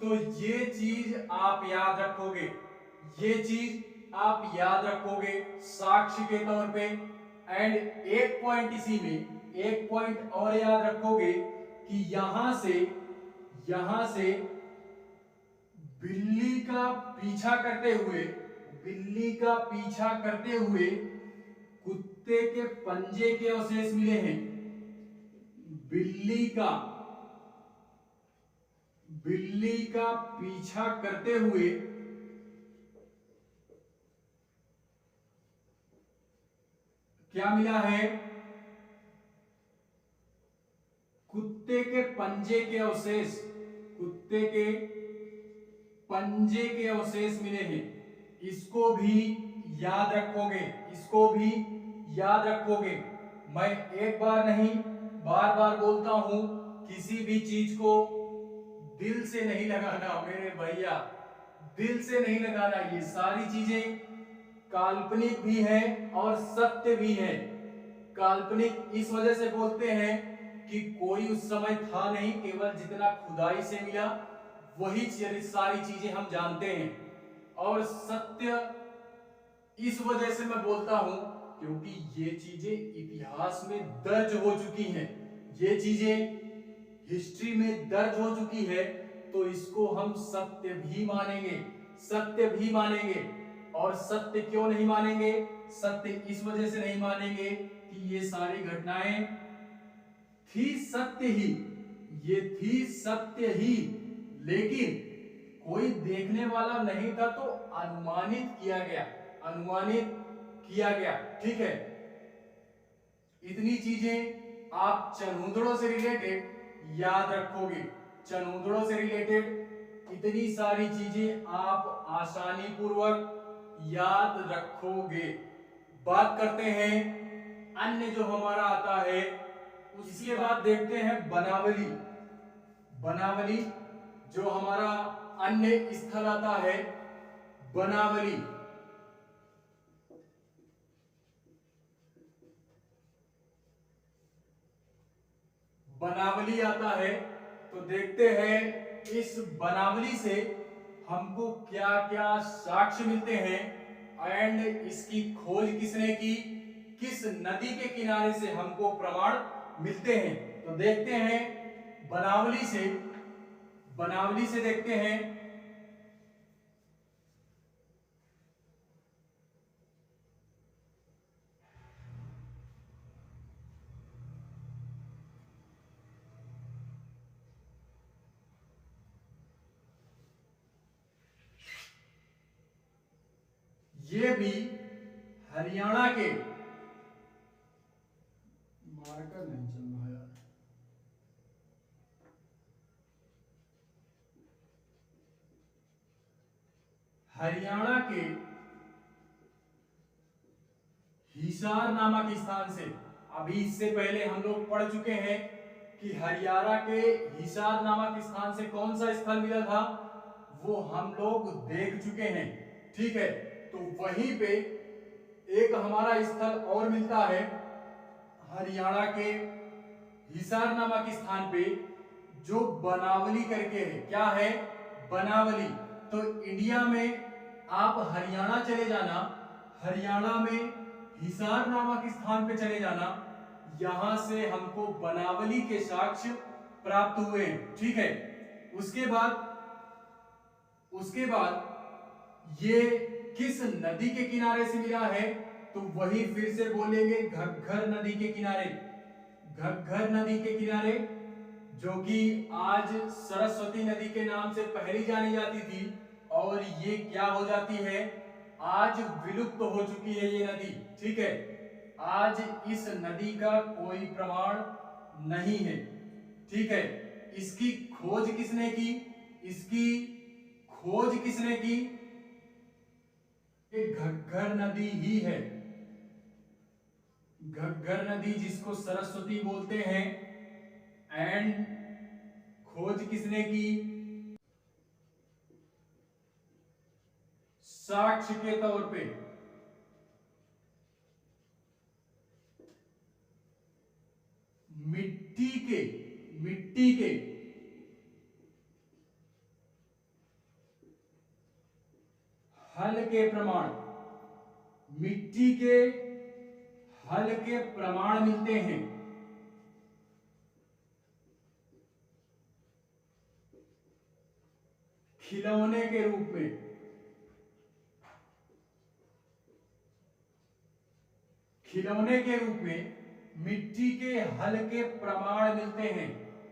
तो ये चीज आप याद रखोगे, ये चीज आप याद रखोगे साक्ष्य के तौर पे। एंड एक पॉइंट इसी में, एक पॉइंट और याद रखोगे कि यहां से बिल्ली का पीछा करते हुए, बिल्ली का पीछा करते हुए कुत्ते के पंजे के अवशेष मिले हैं। बिल्ली का पीछा करते हुए क्या मिला है? कुत्ते के पंजे के अवशेष, कुत्ते के पंजे के अवशेष मिले हैं। इसको भी याद रखोगे, इसको भी याद रखोगे। मैं एक बार नहीं बार बार बोलता हूं, किसी भी चीज को दिल से नहीं लगाना मेरे भैया, दिल से नहीं लगाना। ये सारी चीजें काल्पनिक भी है और सत्य भी है। काल्पनिक इस वजह से बोलते हैं कि कोई उस समय था नहीं, केवल जितना खुदाई से मिला वही सारी चीजें हम जानते हैं। और सत्य इस वजह से मैं बोलता हूं क्योंकि ये चीजें इतिहास में दर्ज हो चुकी हैं, ये चीजें हिस्ट्री में दर्ज हो चुकी है, तो इसको हम सत्य भी मानेंगे, सत्य भी मानेंगे। और सत्य क्यों नहीं मानेंगे? सत्य इस वजह से नहीं मानेंगे कि ये सारी घटनाएं थी सत्य ही, ये थी सत्य ही, लेकिन कोई देखने वाला नहीं था तो अनुमानित किया गया, अनुमानित किया गया, ठीक है। इतनी चीजें आप चनूदड़ों से रिलेटेड याद रखोगे, चनूदड़ों से रिलेटेड इतनी सारी चीजें आप आसानी पूर्वक याद रखोगे। बात करते हैं अन्य जो हमारा आता है, उसके बाद देखते हैं बनावली। बनावली जो हमारा अन्य स्थल आता है, बनावली। बनावली आता है तो देखते हैं इस बनावली से हमको क्या क्या साक्ष्य मिलते हैं एंड इसकी खोज किसने की, किस नदी के किनारे से हमको प्रमाण मिलते हैं। तो देखते हैं बनावली से, बनावली से देखते हैं ये भी हरियाणा के, मार्कर नहीं चल रहा यार, हरियाणा के हिसार नामक स्थान से। अभी इससे पहले हम लोग पढ़ चुके हैं कि हरियाणा के हिसार नामक स्थान से कौन सा स्थल मिला था, वो हम लोग देख चुके हैं, ठीक है। तो वहीं पे एक हमारा स्थल और मिलता है हरियाणा के हिसार नामक स्थान पे, जो बनावली करके है। क्या है? बनावली। तो इंडिया में आप हरियाणा चले जाना, हरियाणा में हिसार नामक स्थान पे चले जाना, यहां से हमको बनावली के साक्ष्य प्राप्त हुए, ठीक है। उसके बाद ये किस नदी के किनारे से मिला है? तो वही फिर से बोलेंगे घग्गर नदी के किनारे, घग्गर नदी के किनारे, जो कि आज सरस्वती नदी के नाम से पहले जानी जाती थी, और ये क्या हो जाती है, आज विलुप्त हो चुकी है ये नदी। ठीक है, आज इस नदी का कोई प्रमाण नहीं है। ठीक है, इसकी खोज किसने की, इसकी खोज किसने की, ये घग्गर नदी ही है। घग्गर नदी जिसको सरस्वती बोलते हैं, एंड खोज किसने की, साक्ष्य के तौर पे मिट्टी के हल के प्रमाण, मिट्टी के हल के प्रमाण मिलते हैं। खिलौने के रूप में, खिलौने के रूप में मिट्टी के हल के प्रमाण मिलते हैं।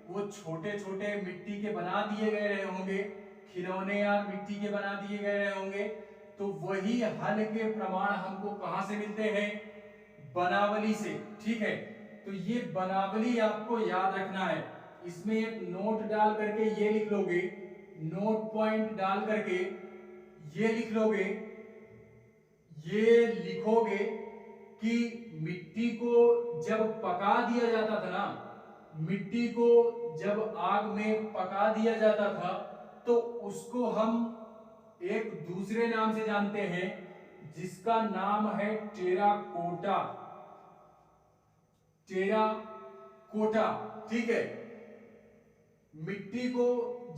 वो छोटे छोटे मिट्टी के बना दिए गए रहे होंगे, खिलौने या मिट्टी के बना दिए गए रहे होंगे, तो वही हल के प्रमाण हमको कहां से मिलते हैं, बनावली से। ठीक है, तो ये बनावली आपको याद रखना है। इसमें एक नोट डाल करके ये लिख लोगे, नोट पॉइंट डाल करके ये लिख लोगे, ये लिखोगे कि मिट्टी को जब पका दिया जाता था ना, मिट्टी को जब आग में पका दिया जाता था, तो उसको हम एक दूसरे नाम से जानते हैं, जिसका नाम है टेराकोटा, टेराकोटा। ठीक है, मिट्टी को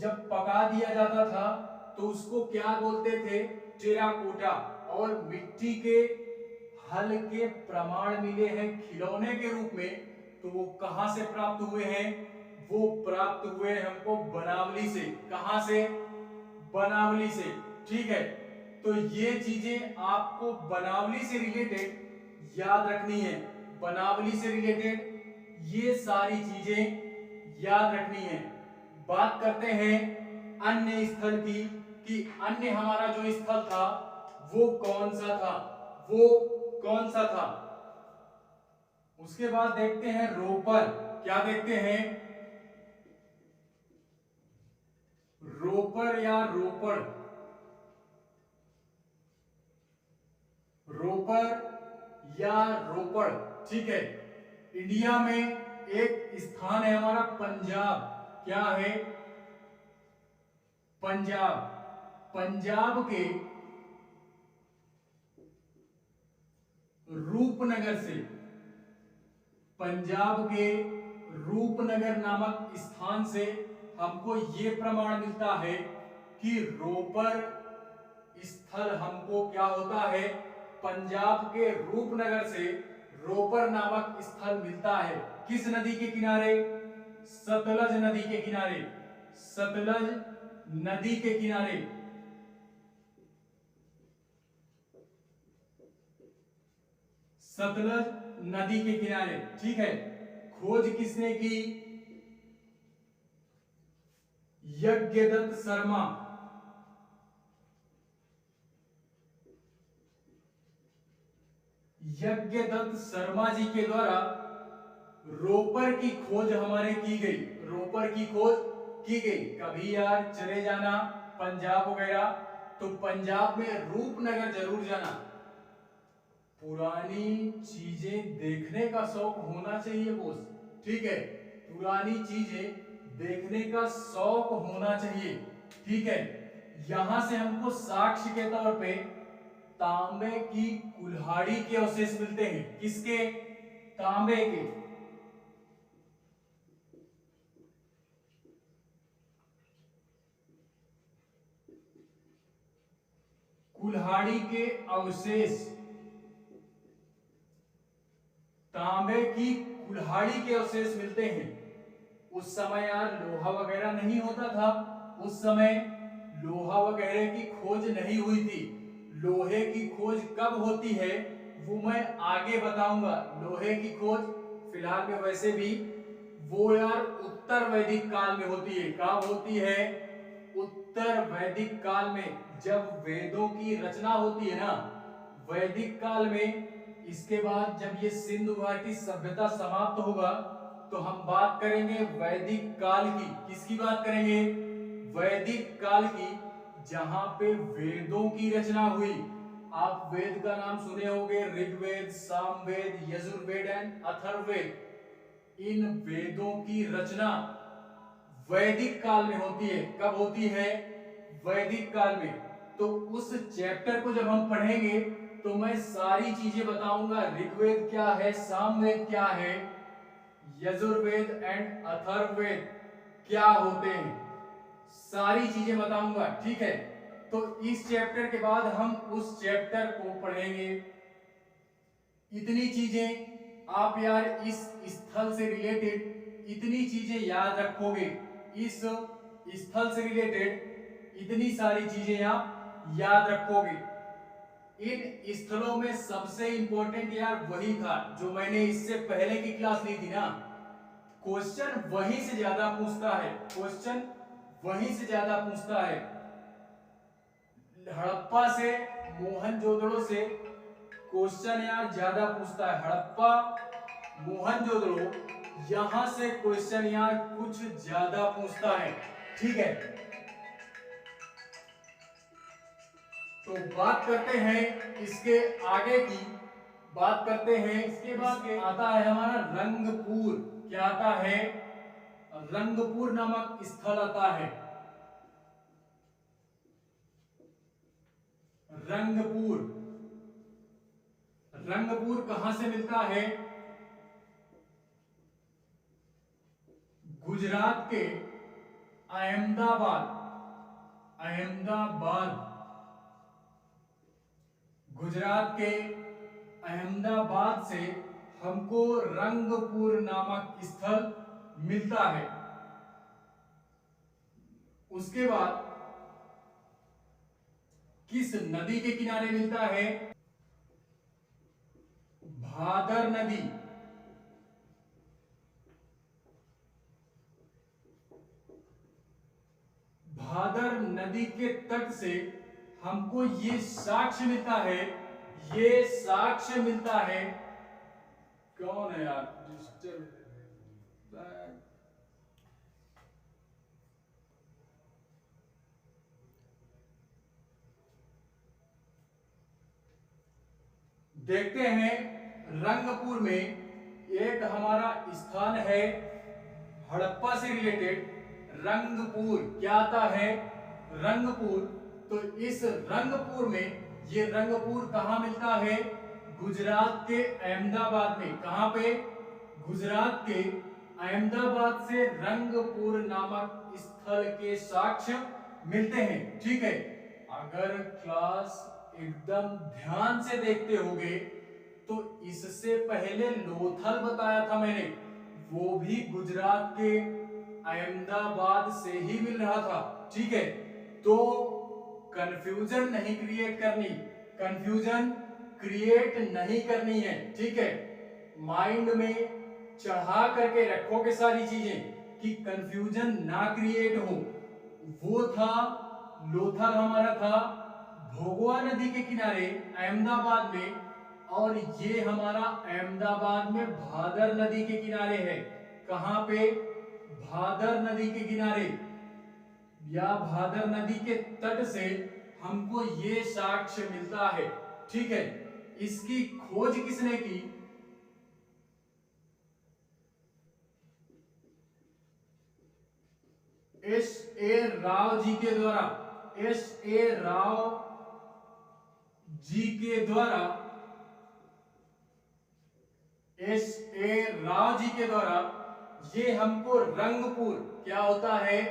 जब पका दिया जाता था तो उसको क्या बोलते थे, टेराकोटा। और मिट्टी के हल के प्रमाण मिले हैं खिलौने के रूप में, तो वो कहां से प्राप्त हुए हैं, वो प्राप्त हुए हमको बनावली से। कहां से, बनावली से। ठीक है, तो ये चीजें आपको बनावली से रिलेटेड याद रखनी है, बनावली से रिलेटेड ये सारी चीजें याद रखनी है। बात करते हैं अन्य स्थल की, कि अन्य हमारा जो स्थल था वो कौन सा था, वो कौन सा था। उसके बाद देखते हैं रोपर, क्या देखते हैं, रोपर या रोपड़, रोपर या रोपड़। ठीक है, इंडिया में एक स्थान है हमारा पंजाब, क्या है, पंजाब। पंजाब के रूपनगर से, पंजाब के रूपनगर नामक स्थान से हमको यह प्रमाण मिलता है कि रोपर स्थल हमको क्या होता है, पंजाब के रूपनगर से रोपर नामक स्थल मिलता है। किस नदी के किनारे, सतलज नदी के किनारे, सतलज नदी के किनारे, सतलज नदी के किनारे। ठीक है, खोज किसने की, यज्ञदत्त शर्मा, यज्ञदत्त शर्मा जी के द्वारा रोपर की खोज हमारे की गई, रोपर की खोज की गई। कभी यार चले जाना पंजाब वगैरह, तो पंजाब में रूपनगर जरूर जाना। पुरानी चीजें देखने का शौक होना चाहिए बोस। ठीक है, पुरानी चीजें देखने का शौक होना चाहिए। ठीक है, यहां से हमको साक्ष्य के तौर पे तांबे की कुल्हाड़ी के अवशेष मिलते हैं। किसके, तांबे के। कुल्हाड़ी के अवशेष, तांबे की कुल्हाड़ी के अवशेष मिलते हैं। उस समय यार लोहा वगैरह नहीं होता था, उस समय लोहा वगैरह की खोज नहीं हुई थी। लोहे की खोज कब होती है, वो मैं आगे बताऊंगा। लोहे की खोज फिलहाल में वैसे भी वो यार उत्तर वैदिक काल में होती है। कब होती है? उत्तर वैदिक काल में, जब वेदों की रचना होती है ना, वैदिक काल में। इसके बाद जब ये सिंधु घाटी सभ्यता समाप्त होगा तो हम बात करेंगे वैदिक काल की। किसकी बात करेंगे? वैदिक काल की, जहां पे वेदों की रचना हुई। आप वेद का नाम सुने होंगे, ऋग्वेद, सामवेद, यजुर्वेद एंड अथर्ववेद। इन वेदों की रचना वैदिक काल में होती है। कब होती है? वैदिक काल में। तो उस चैप्टर को जब हम पढ़ेंगे तो मैं सारी चीजें बताऊंगा। ऋग्वेद क्या है, सामवेद क्या है, यजुर्वेद एंड अथर्ववेद क्या होते हैं, सारी चीजें बताऊंगा। ठीक है? तो इस चैप्टर के बाद हम उस चैप्टर को पढ़ेंगे। इतनी चीजें आप यार इस स्थल से रिलेटेड इतनी चीजें याद रखोगे। इस स्थल से रिलेटेड इतनी सारी चीजें आप याद रखोगे। इन स्थलों में सबसे इंपॉर्टेंट यार वही था जो मैंने इससे पहले की क्लास ली थी ना। क्वेश्चन वहीं से ज्यादा पूछता है, क्वेश्चन वहीं से ज्यादा पूछता है। हड़प्पा से, मोहनजोदड़ो से क्वेश्चन यार ज्यादा पूछता है। हड़प्पा, मोहनजोदड़ो, यहां से क्वेश्चन यार कुछ ज्यादा पूछता है। ठीक है? तो बात करते हैं इसके आगे की, बात करते हैं। इसके बाद आता है हमारा रंगपुर। क्या आता है? रंगपुर नामक स्थल आता है। रंगपुर, रंगपुर कहां से मिलता है? गुजरात के अहमदाबाद, अहमदाबाद, गुजरात के अहमदाबाद से हमको रंगपुर नामक स्थल मिलता है। उसके बाद किस नदी के किनारे मिलता है? भादर नदी, भादर नदी के तट से हमको ये साक्ष्य मिलता है, ये साक्ष्य मिलता है। कौन है यार डिस्टर्ब? देखते हैं रंगपुर में एक हमारा स्थान है हड़प्पा से रिलेटेड। रंगपुर क्या आता है? रंगपुर। तो इस रंगपुर में, ये रंगपुर कहां मिलता है? गुजरात के अहमदाबाद में। कहां पे? गुजरात के अहमदाबाद से रंगपुर नामक स्थल के साक्ष्य मिलते हैं। ठीक है? अगर क्लास एकदम ध्यान से देखते होगे तो इससे पहले लोथल बताया था मैंने, वो भी गुजरात के अहमदाबाद से ही मिल रहा था। ठीक है? तो कंफ्यूजन नहीं क्रिएट करनी, कंफ्यूजन क्रिएट नहीं करनी है। ठीक है? माइंड में चढ़ा करके रखोगे सारी चीजें कि कंफ्यूजन ना क्रिएट हो। वो था लोथल, हमारा था भोगवा नदी के किनारे अहमदाबाद में, और ये हमारा अहमदाबाद में भादर नदी के किनारे है। कहां पे? भादर नदी के किनारे या भादर नदी के तट से हमको ये साक्ष्य मिलता है। ठीक है? इसकी खोज किसने की? एस ए राव जी के द्वारा, एस ए राव जी के द्वारा, एस ए राव जी के द्वारा ये हमको रंगपुर, क्या होता है?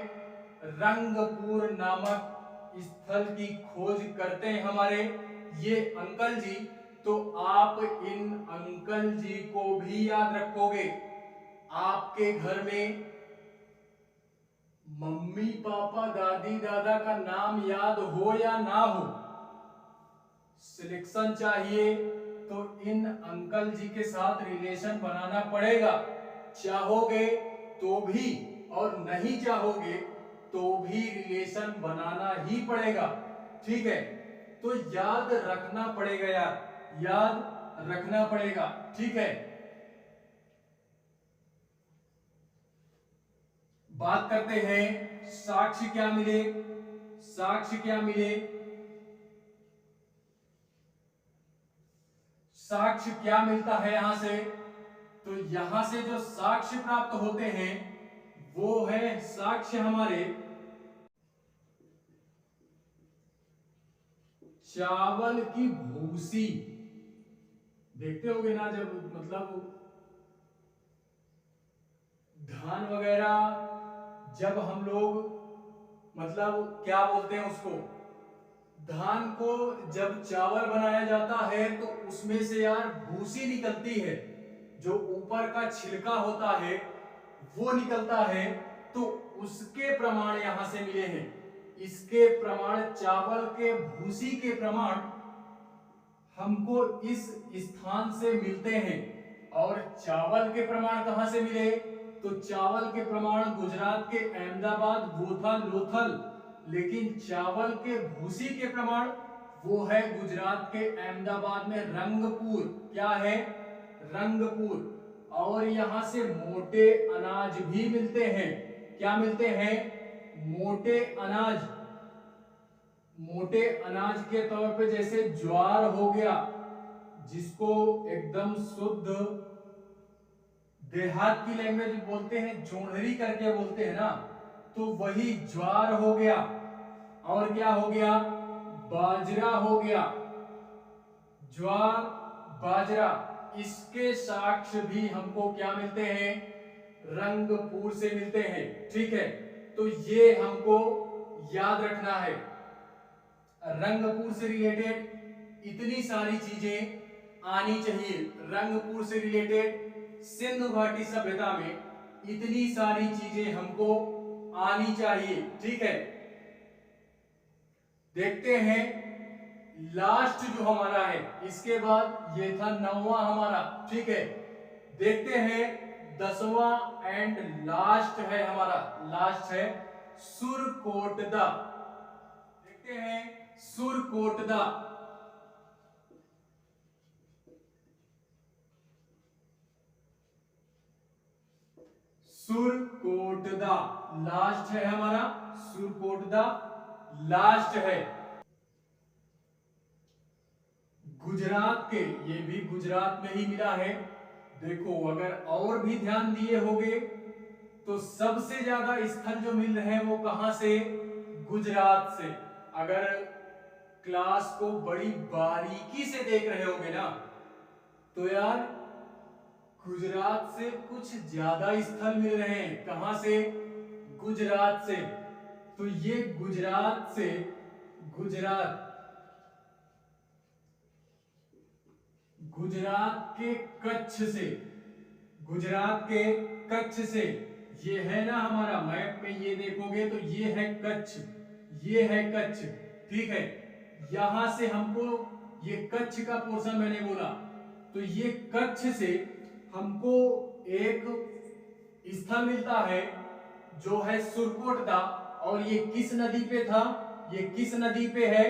रंगपुर नामक स्थल की खोज करते हैं हमारे ये अंकल जी। तो आप इन अंकल जी को भी याद रखोगे। आपके घर में मम्मी पापा दादी दादा का नाम याद हो या ना हो, सिलेक्शन चाहिए तो इन अंकल जी के साथ रिलेशन बनाना पड़ेगा, चाहोगे तो भी और नहीं चाहोगे तो भी रिलेशन बनाना ही पड़ेगा, ठीक है। तो याद रखना पड़ेगा यार, याद रखना पड़ेगा, ठीक है। बात करते हैं साक्ष्य क्या मिले, साक्ष्य क्या मिले। साक्ष्य क्या मिलता है यहां से, तो यहां से जो साक्ष्य प्राप्त होते हैं वो है साक्ष्य हमारे चावल की भूसी। देखते होगे ना, जब मतलब धान वगैरह जब हम लोग मतलब क्या बोलते हैं उसको, धान को जब चावल बनाया जाता है तो उसमें से यार भूसी निकलती है, जो ऊपर का छिलका होता है वो निकलता है। तो उसके प्रमाण यहां से मिले हैं, इसके प्रमाण चावल के भूसी के प्रमाण हमको इस स्थान से मिलते हैं। और चावल के प्रमाण कहां से मिले, तो चावल के प्रमाण गुजरात के अहमदाबाद, बोथल, लोथल। लेकिन चावल के भूसी के प्रमाण वो है गुजरात के अहमदाबाद में रंगपुर। क्या है, रंगपुर। और यहां से मोटे अनाज भी मिलते हैं। क्या मिलते हैं, मोटे अनाज। मोटे अनाज के तौर पे जैसे ज्वार हो गया, जिसको एकदम शुद्ध देहात की लैंग्वेज बोलते हैं, जोंधरी करके बोलते हैं ना, तो वही ज्वार हो गया। और क्या हो गया, बाजरा हो गया, ज्वार, बाजरा। इसके साक्ष्य भी हमको क्या मिलते हैं, रंगपुर से मिलते हैं, ठीक है। तो ये हमको याद रखना है। रंगपुर से रिलेटेड इतनी सारी चीजें आनी चाहिए। रंगपुर से रिलेटेड सिंधु घाटी सभ्यता में इतनी सारी चीजें हमको आनी चाहिए, ठीक है। देखते हैं लास्ट जो हमारा है, इसके बाद ये था 9वां हमारा, ठीक है। देखते हैं 10वां एंड लास्ट है हमारा, लास्ट है सुरकोटदा। देखते हैं सुरकोटदा। सुरकोटदा लास्ट है हमारा, सुरकोटदा लास्ट है। गुजरात के, ये भी गुजरात में ही मिला है। देखो अगर और भी ध्यान दिए होगे तो सबसे ज्यादा स्थल जो मिल रहे हैं वो कहां से, गुजरात से। अगर क्लास को बड़ी बारीकी से देख रहे होगे ना, तो यार गुजरात से कुछ ज्यादा स्थल मिल रहे हैं। कहां से, गुजरात से। तो ये गुजरात से, गुजरात, गुजरात के कच्छ से, गुजरात के कच्छ से, ये है ना हमारा मैप में, ये देखोगे तो ये है कच्छ, ये है कच्छ, ठीक है। यहां से हमको ये कच्छ का पोर्शन मैंने बोला, तो ये कच्छ से हमको एक स्थल मिलता है जो है सुरकोटदा। और ये किस नदी पे था, ये किस नदी पे है,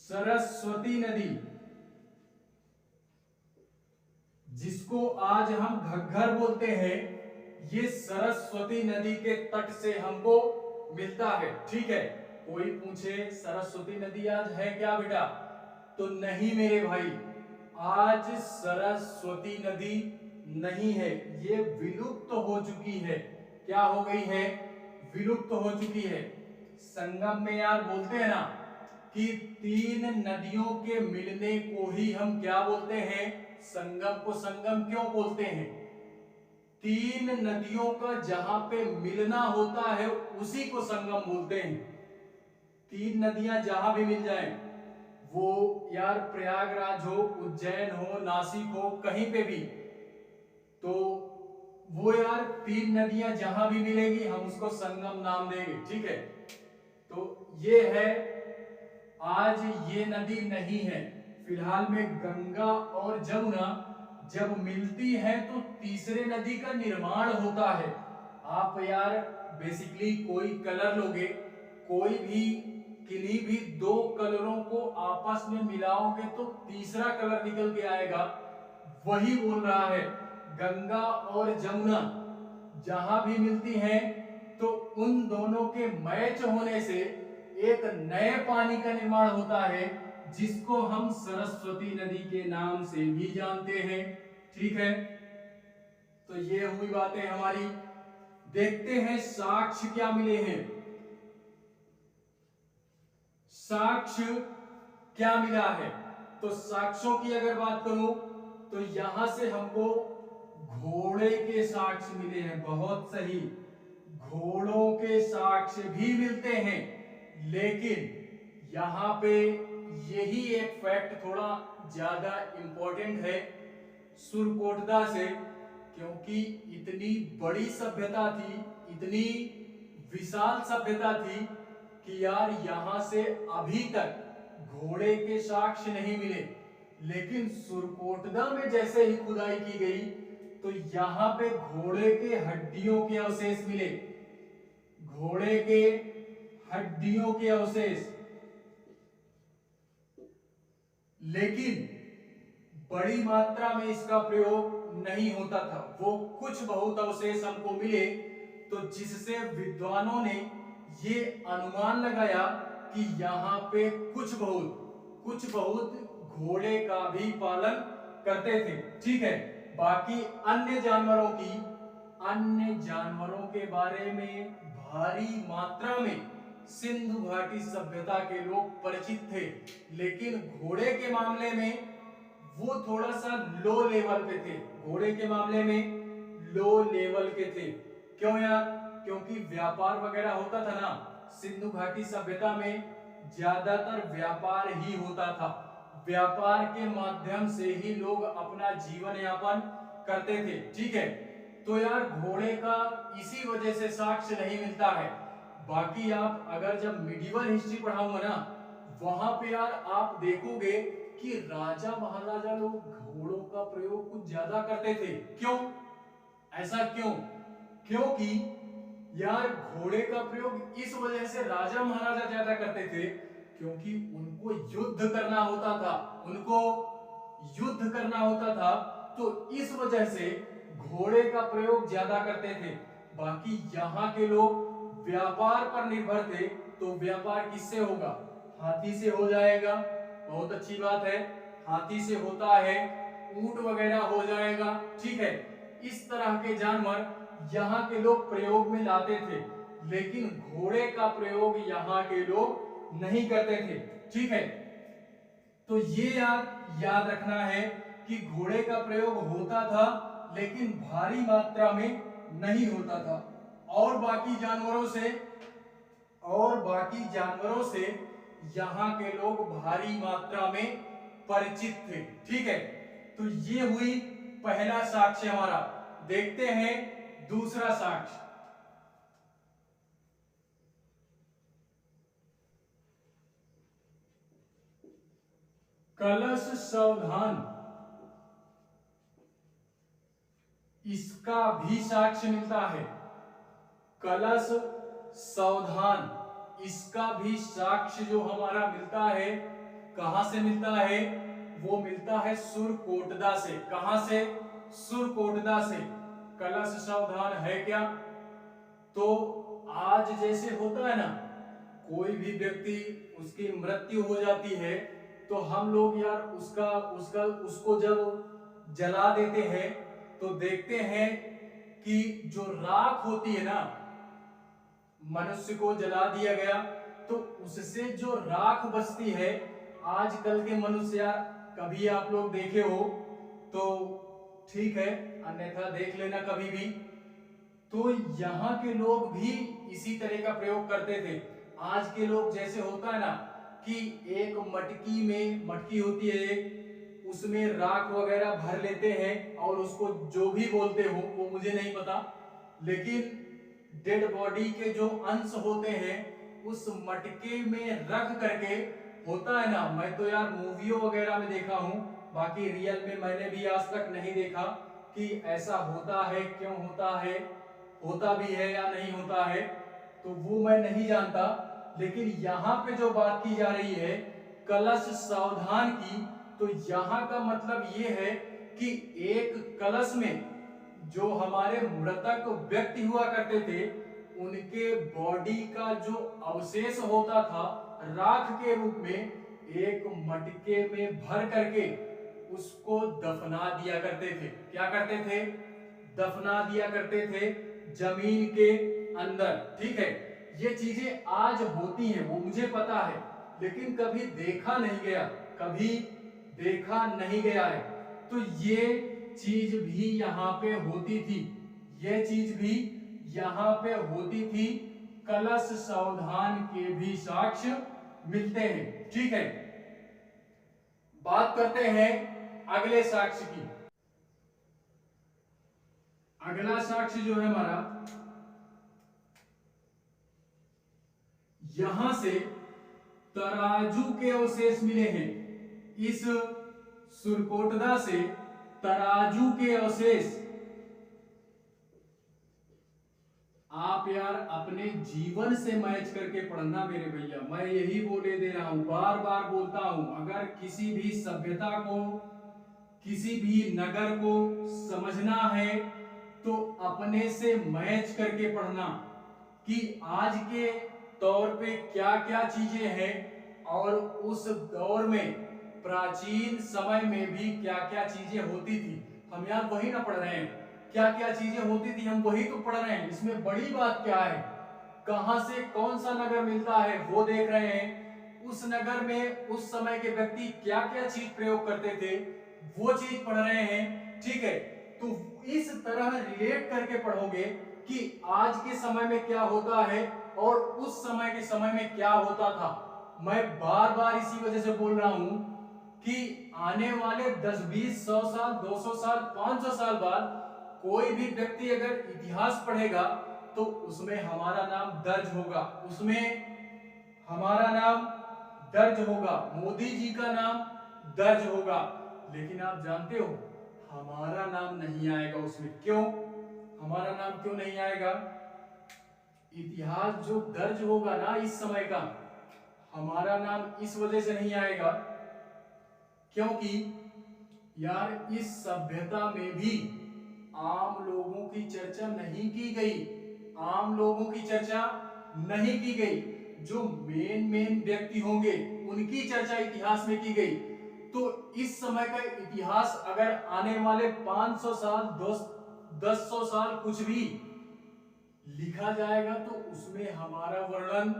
सरस्वती नदी, जिसको आज हम घग्गर बोलते हैं। ये सरस्वती नदी के तट से हमको मिलता है, ठीक है। कोई पूछे सरस्वती नदी आज है क्या बेटा, तो नहीं मेरे भाई, आज सरस्वती नदी नहीं है, ये विलुप्त हो चुकी है। क्या हो गई है, विलुप्त हो चुकी है। संगम में यार बोलते हैं ना कि 3 नदियों के मिलने को ही हम क्या बोलते हैं, संगम को संगम क्यों बोलते हैं। 3 नदियों का जहां पे मिलना होता है उसी को संगम बोलते हैं। 3 नदियां जहां भी मिल जाएं, वो यार प्रयागराज हो, उज्जैन हो, नासिक हो, कहीं पे भी, तो वो यार तीन नदियां जहां भी मिलेगी हम उसको संगम नाम देंगे, ठीक है। तो ये है, आज ये नदी नहीं है फिलहाल में। गंगा और जमुना जब मिलती है तो तीसरे नदी का निर्माण होता है। आप यार बेसिकली कोई कलर लोगे, कोई भी किन्हीं भी दो कलरों को आपस में मिलाओगे तो तीसरा कलर निकल के आएगा। वही बोल रहा है, गंगा और जमुना जहां भी मिलती हैं तो उन दोनों के मैच होने से एक नए पानी का निर्माण होता है, जिसको हम सरस्वती नदी के नाम से भी जानते हैं, ठीक है। तो ये हुई बातें हमारी। देखते हैं साक्ष्य क्या मिले हैं। साक्ष्य क्या मिला है, तो साक्ष्यों की अगर बात करूं तो यहां से हमको घोड़े के साक्ष्य मिले हैं, बहुत सही, घोड़ों के साक्ष्य भी मिलते हैं। लेकिन यहां पे यही एक फैक्ट थोड़ा ज्यादा इंपॉर्टेंट है सुरकोटदा से, क्योंकि इतनी बड़ी सभ्यता थी, इतनी विशाल सभ्यता थी कि यार यहां से अभी तक घोड़े के साक्ष्य नहीं मिले। लेकिन सुरकोटदा में जैसे ही खुदाई की गई तो यहां पे घोड़े के हड्डियों के अवशेष मिले, घोड़े के हड्डियों के अवशेष। लेकिन बड़ी मात्रा में इसका प्रयोग नहीं होता था। वो कुछ बहुत अवशेष हमको मिले तो जिससे विद्वानों ने ये अनुमान लगाया कि यहाँ पे कुछ बहुत घोड़े का भी पालन करते थे, ठीक है। बाकी अन्य जानवरों के बारे में भारी मात्रा में सिंधु घाटी सभ्यता के लोग परिचित थे, लेकिन घोड़े के मामले में वो थोड़ा सा लो लेवल पे थे, घोड़े के मामले में लो लेवल के थे। क्यों यार? क्योंकि व्यापार वगैरह होता था ना, सिंधु घाटी सभ्यता में ज्यादातर व्यापार ही होता था। व्यापार के माध्यम से ही लोग अपना जीवन यापन करते थे, ठीक है। तो यार घोड़े का इसी वजह से साक्ष्य नहीं मिलता है। बाकी आप अगर जब मिडिवल हिस्ट्री पढ़ाऊंगा ना, वहां पे यार आप देखोगे कि राजा महाराजा लोग घोड़ों का प्रयोग कुछ ज्यादा करते थे। क्यों? ऐसा क्यों? क्योंकि यार घोड़े का प्रयोग इस वजह से राजा महाराजा ज्यादा करते थे क्योंकि उनको युद्ध करना होता था, तो इस वजह से घोड़े का प्रयोग ज्यादा करते थे। बाकी यहाँ के लोग व्यापार पर निर्भर थे, तो व्यापार किससे होगा? हाथी से हो जाएगा, बहुत अच्छी बात है, हाथी से होता है, ऊंट वगैरह हो जाएगा, ठीक है। इस तरह के जानवर यहाँ के लोग प्रयोग में लाते थे, लेकिन घोड़े का प्रयोग यहाँ के लोग नहीं करते थे, ठीक है। तो ये याद रखना है कि घोड़े का प्रयोग होता था लेकिन भारी मात्रा में नहीं होता था। और बाकी जानवरों से यहाँ के लोग भारी मात्रा में परिचित थे, ठीक है। तो ये हुई पहला साक्ष्य हमारा। देखते हैं दूसरा साक्ष्य। कलश सावधान, इसका भी साक्ष्य मिलता है। कलश सावधान, इसका भी साक्ष्य जो हमारा मिलता है, कहां से मिलता है? वो मिलता है सुरकोटदा से। कहां से? सुरकोटदा से। कलश सावधान है क्या? तो आज जैसे होता है ना, कोई भी व्यक्ति उसकी मृत्यु हो जाती है तो हम लोग यार उसको जब जला देते हैं तो देखते हैं कि जो राख होती है ना, मनुष्य को जला दिया गया तो उससे जो राख बचती है, आजकल के मनुष्य यार कभी आप लोग देखे हो तो ठीक है, अन्यथा देख लेना कभी भी। तो यहाँ के लोग भी इसी तरह का प्रयोग करते थे। आज के लोग जैसे होता है ना कि एक मटकी होती है, उसमें राख वगैरह भर लेते हैं और उसको जो भी बोलते हो वो मुझे नहीं पता, लेकिन डेड बॉडी के जो अंश होते हैं उस मटके में रख करके, होता है ना, मैं तो यार मूवियों वगैरह में देखा हूं, बाकी रियल में मैंने भी आज तक नहीं देखा कि ऐसा होता है, क्यों होता है, होता भी है या नहीं होता है, तो वो मैं नहीं जानता। लेकिन यहाँ पे जो बात की जा रही है कलश सावधान की, तो यहाँ का मतलब ये है कि एक कलश में जो हमारे मृतक व्यक्ति हुआ करते थे उनके बॉडी का जो अवशेष होता था राख के रूप में एक मटके में भर करके उसको दफना दिया करते थे। क्या करते थे? दफना दिया करते थे जमीन के अंदर। ठीक है, ये चीजें आज होती हैं वो मुझे पता है, लेकिन कभी देखा नहीं गया, कभी देखा नहीं गया है। तो ये चीज भी यहाँ पे होती थी, ये चीज भी यहाँ पे होती थी। कलश सावधान के भी साक्ष्य मिलते हैं। ठीक है, बात करते हैं अगले साक्ष्य की। अगला साक्ष्य जो है हमारा, यहां से तराजू के अवशेष मिले हैं। इस सुरकोटदा से तराजू के अवशेष। आप यार अपने जीवन से मैच करके पढ़ना मेरे भैया, मैं यही बोले दे रहा हूं, बार बार बोलता हूं, अगर किसी भी सभ्यता को, किसी भी नगर को समझना है तो अपने से मैच करके पढ़ना कि आज के तौर पे क्या क्या चीजें हैं और उस दौर में प्राचीन समय में भी क्या क्या चीजें होती थी। हम यार वही ना पढ़ रहे हैं, क्या क्या चीजें होती थी हम वही तो पढ़ रहे हैं। इसमें बड़ी बात क्या है, कहां से कौन सा नगर मिलता है वो देख रहे हैं, उस नगर में उस समय के व्यक्ति क्या क्या चीज प्रयोग करते थे वो चीज पढ़ रहे हैं। ठीक है, तो इस तरह रिलेट करके पढ़ोगे कि आज के समय में क्या होता है और उस समय के समय में क्या होता था। मैं बार बार इसी वजह से बोल रहा हूं कि आने वाले 10, 20, 100 साल, 200 साल, 500 साल बाद कोई भी व्यक्ति अगर इतिहास पढ़ेगा तो उसमें हमारा नाम दर्ज होगा, उसमें हमारा नाम दर्ज होगा, मोदी जी का नाम दर्ज होगा। लेकिन आप जानते हो हमारा नाम नहीं आएगा उसमें। क्यों हमारा नाम क्यों नहीं आएगा? इतिहास जो दर्ज होगा ना इस समय का, हमारा नाम इस वजह से नहीं आएगा क्योंकि यार इस सभ्यता में भी आम लोगों की चर्चा नहीं की गई, आम लोगों की चर्चा नहीं की गई। जो मेन व्यक्ति होंगे उनकी चर्चा इतिहास में की गई। तो इस समय का इतिहास अगर आने वाले 500 साल, 200 साल कुछ भी लिखा जाएगा तो उसमें हमारा वर्णन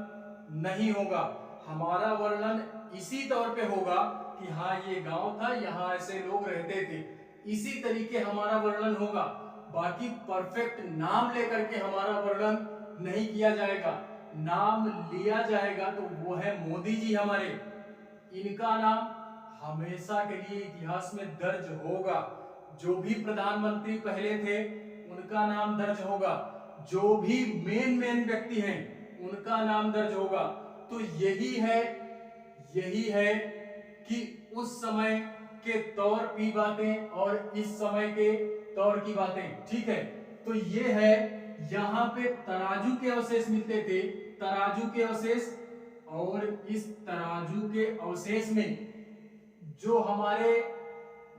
नहीं होगा। हमारा वर्णन इसी तौर पे होगा कि हाँ ये गांव था, यहाँ ऐसे लोग रहते थे, इसी तरीके हमारा वर्णन होगा। बाकी परफेक्ट नाम लेकर के हमारा वर्णन नहीं किया जाएगा। नाम लिया जाएगा तो वो है मोदी जी हमारे, इनका नाम हमेशा के लिए इतिहास में दर्ज होगा। जो भी प्रधानमंत्री पहले थे उनका नाम दर्ज होगा, जो भी मेन व्यक्ति हैं उनका नाम दर्ज होगा। तो यही है कि उस समय के तौर की बातें और इस समय के तौर की बातें। ठीक है, तो ये है, यहाँ पे तराजू के अवशेष मिलते थे, तराजू के अवशेष, और इस तराजू के अवशेष में जो हमारे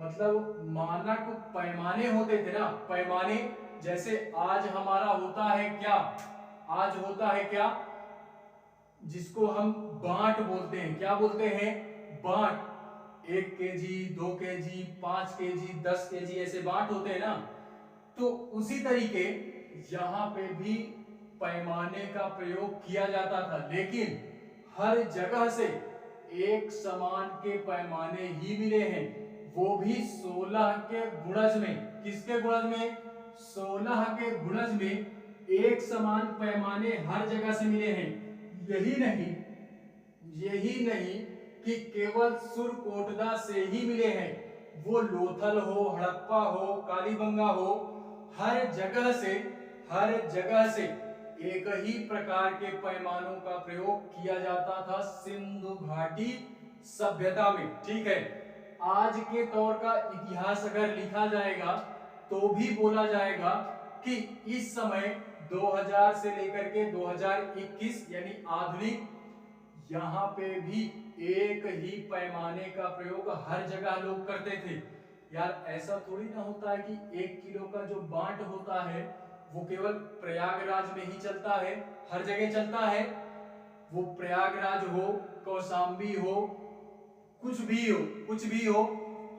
मतलब मानक पैमाने होते थे ना, पैमाने, जैसे आज हमारा होता है क्या, आज होता है क्या, जिसको हम बांट बोलते हैं। क्या बोलते हैं? बांट। 1 केजी, 2 केजी, 5 केजी, 10 केजी, ऐसे बांट होते हैं ना। तो उसी तरीके यहाँ पे भी पैमाने का प्रयोग किया जाता था, लेकिन हर जगह से एक समान के पैमाने ही मिले हैं, वो भी 16 के गुणज में। किसके गुणज में? 16 के गुणज में एक समान पैमाने हर जगह से मिले हैं। यही नहीं कि केवल सुरकोटदा से ही मिले हैं, वो लोथल हो, हड़प्पा हो, कालीबंगा हो, हर जगह से एक ही प्रकार के पैमानों का प्रयोग किया जाता था सिंधु घाटी सभ्यता में। ठीक है, आज के दौर का इतिहास अगर लिखा जाएगा तो भी बोला जाएगा कि इस समय 2000 से लेकर के 2021 यानी आधुनिक, यहाँ पे भी एक ही पैमाने का प्रयोग हर जगह लोग करते थे। यार ऐसा थोड़ी ना होता है कि 1 किलो का जो बांट होता है वो केवल प्रयागराज में ही चलता है, हर जगह चलता है। वो प्रयागराज हो, कौशाम्बी हो, कुछ भी हो,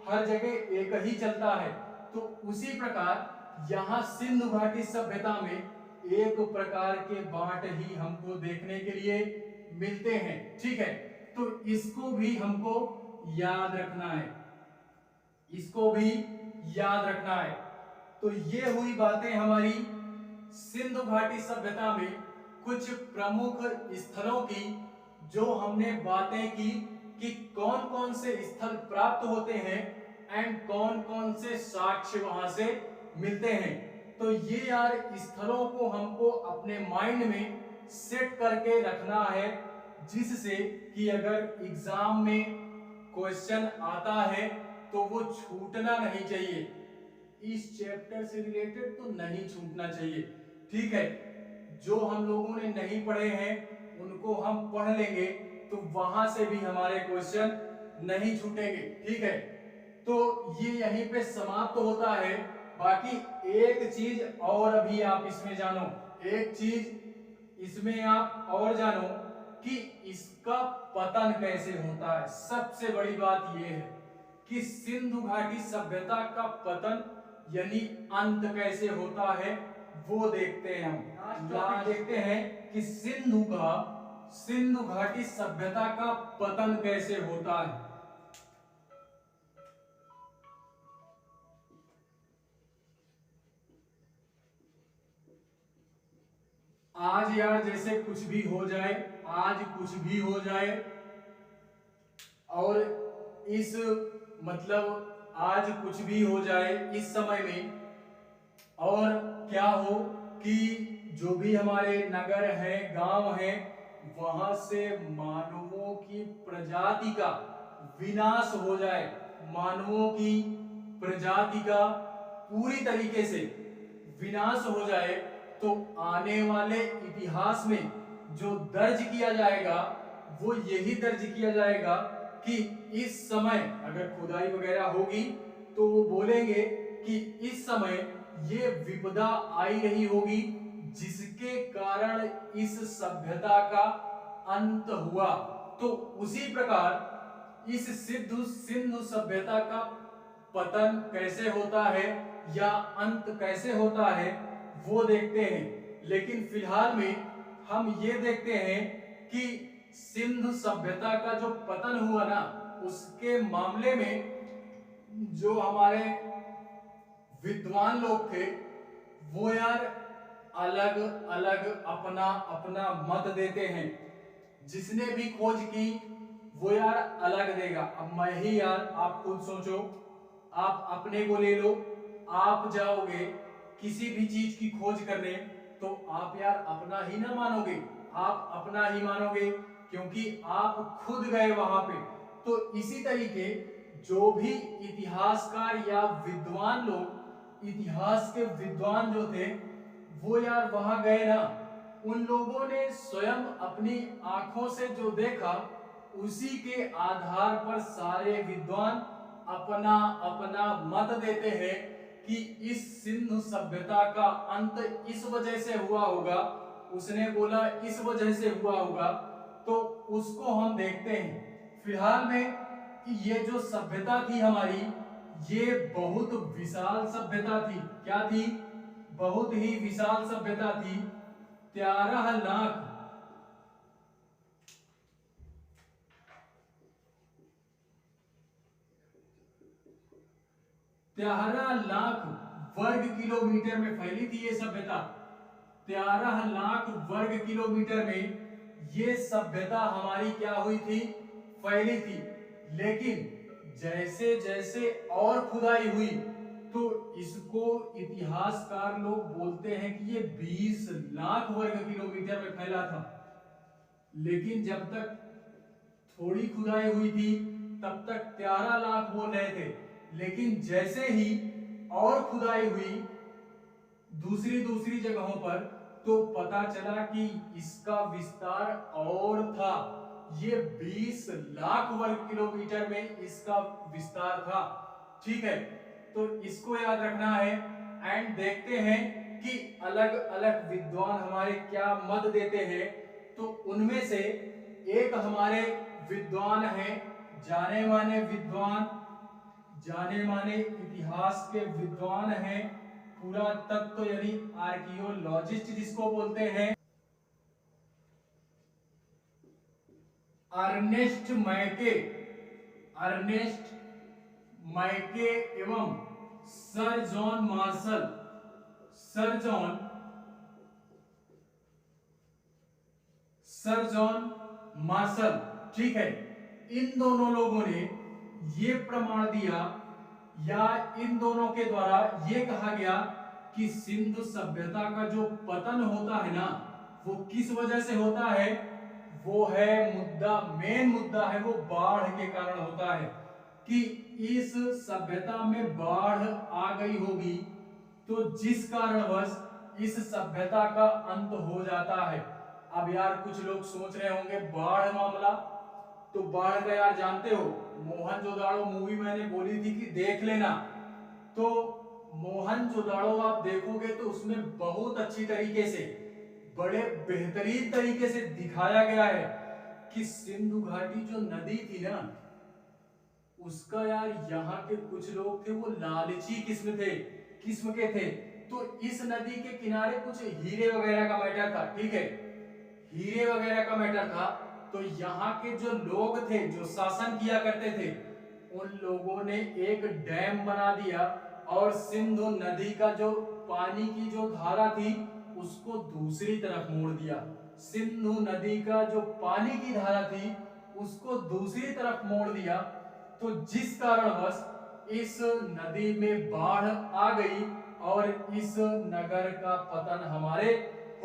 हर जगह एक ही चलता है। तो उसी प्रकार यहाँ सिंधु घाटी सभ्यता में एक प्रकार के बांट ही हमको देखने के लिए मिलते हैं। ठीक है, तो इसको भी हमको याद रखना है, इसको भी याद रखना है। तो ये हुई बातें हमारी सिंधु घाटी सभ्यता में कुछ प्रमुख स्थलों की, जो हमने बातें की कि कौन कौन से स्थल प्राप्त होते हैं एंड कौन कौन से साक्ष्य वहां से मिलते हैं। तो ये यार स्थलों को हमको अपने माइंड में सेट करके रखना है, जिससे कि अगर एग्जाम में क्वेश्चन आता है तो वो छूटना नहीं चाहिए, इस चैप्टर से रिलेटेड तो नहीं छूटना चाहिए। ठीक है, जो हम लोगों ने नहीं पढ़े हैं उनको हम पढ़ लेंगे तो वहां से भी हमारे क्वेश्चन नहीं छूटेंगे। ठीक है, तो ये यहीं पे समाप्त होता है। बाकी एक चीज और अभी आप इसमें जानो, एक चीज इसमें आप और जानो कि इसका पतन कैसे होता है। सबसे बड़ी बात यह है कि सिंधु घाटी सभ्यता का पतन यानी अंत कैसे होता है वो देखते हैं हम। देखते हैं कि सिंधु घाटी सभ्यता का पतन कैसे होता है। आज यार जैसे कुछ भी हो जाए, आज कुछ भी हो जाए और इस मतलब आज कुछ भी हो जाए इस समय में, और क्या हो कि जो भी हमारे नगर है, गांव है, वहां से मानवों की प्रजाति का विनाश हो जाए, मानवों की प्रजाति का पूरी तरीके से विनाश हो जाए, तो आने वाले इतिहास में जो दर्ज किया जाएगा वो यही दर्ज किया जाएगा कि इस समय अगर खुदाई वगैरह होगी तो वो बोलेंगे कि इस समय ये विपदा आई रही होगी जिसके कारण इस सभ्यता का अंत हुआ। तो उसी प्रकार इस सिंधु सभ्यता का पतन कैसे होता है या अंत कैसे होता है वो देखते हैं। लेकिन फिलहाल में हम ये देखते हैं कि सिंधु सभ्यता का जो पतन हुआ ना, उसके मामले में जो हमारे विद्वान लोग थे वो यार अलग अलग अपना अपना मत देते हैं। जिसने भी खोज की वो यार अलग देगा। अब मैं ही यार, आप खुद सोचो, आप अपने को ले लो, आप जाओगे किसी भी चीज की खोज करने तो आप यार अपना ही ना मानोगे, आप अपना ही मानोगे क्योंकि आप खुद गए वहां पे। तो इसी तरीके जो भी इतिहासकार या विद्वान लोग, इतिहास के विद्वान जो थे वो यार वहां गए ना, उन लोगों ने स्वयं अपनी आंखों से जो देखा उसी के आधार पर सारे विद्वान अपना अपना मत देते हैं कि इस सिंधु सभ्यता का अंत इस वजह से हुआ होगा, उसने बोला इस वजह से हुआ होगा, तो उसको हम देखते हैं। फिलहाल में कि ये जो सभ्यता थी हमारी, ये बहुत विशाल सभ्यता थी। क्या थी? बहुत ही विशाल सभ्यता थी। 13 लाख वर्ग किलोमीटर में फैली थी ये सभ्यता। 13 लाख वर्ग किलोमीटर में ये सभ्यता हमारी क्या हुई थी? फैली थी। लेकिन जैसे जैसे और खुदाई हुई तो इसको इतिहासकार लोग बोलते हैं कि ये 20 लाख वर्ग किलोमीटर में फैला था। लेकिन जब तक थोड़ी खुदाई हुई थी तब तक 13 लाख बोल रहे थे। लेकिन जैसे ही और खुदाई हुई दूसरी दूसरी जगहों पर तो पता चला कि इसका विस्तार और था। ये 20 लाख वर्ग किलोमीटर में इसका विस्तार था। ठीक है, तो इसको याद रखना है। एंड देखते हैं कि अलग अलग विद्वान हमारे क्या मत देते हैं। तो उनमें से एक हमारे विद्वान हैं, जाने माने इतिहास के विद्वान हैं, पुरातत्व यानी आर्कियोलॉजिस्ट जिसको बोलते हैं, अर्नेस्ट मैके एवं सर जॉन मार्शल। ठीक है, इन दोनों लोगों ने ये प्रमाण दिया या इन दोनों के द्वारा ये कहा गया कि सिंधु सभ्यता का जो पतन होता है ना, वो किस वजह से होता है। वो है मेन मुद्दा है वो बाढ़ के कारण होता है कि इस सभ्यता में बाढ़ आ गई होगी तो जिस कारणवश इस सभ्यता का अंत हो जाता है। अब यार कुछ लोग सोच रहे होंगे बाढ़ मामला, तो बाढ़ का यार जानते हो, मोहनजोदाड़ो मूवी मैंने बोली थी कि देख लेना। तो मोहनजोदाड़ो आप देखोगे तो उसमें बहुत अच्छी तरीके से, बड़े बेहतरीन तरीके से दिखाया गया है कि सिंधु घाटी जो नदी थी ना, उसका यार यहाँ के कुछ लोग थे वो लालची किस्म के थे। तो इस नदी के किनारे कुछ हीरे वगैरह का मैटर था। ठीक है, हीरे वगैरह का मैटर था। तो यहाँ के जो लोग थे जो शासन किया करते थे, उन लोगों ने एक डैम बना दिया और सिंधु नदी का जो पानी की जो धारा थी उसको दूसरी तरफ मोड़ दिया। सिंधु नदी का जो पानी की धारा थी उसको दूसरी तरफ मोड़ दिया। तो जिस कारणवश इस नदी में बाढ़ आ गई और इस नगर का पतन हमारे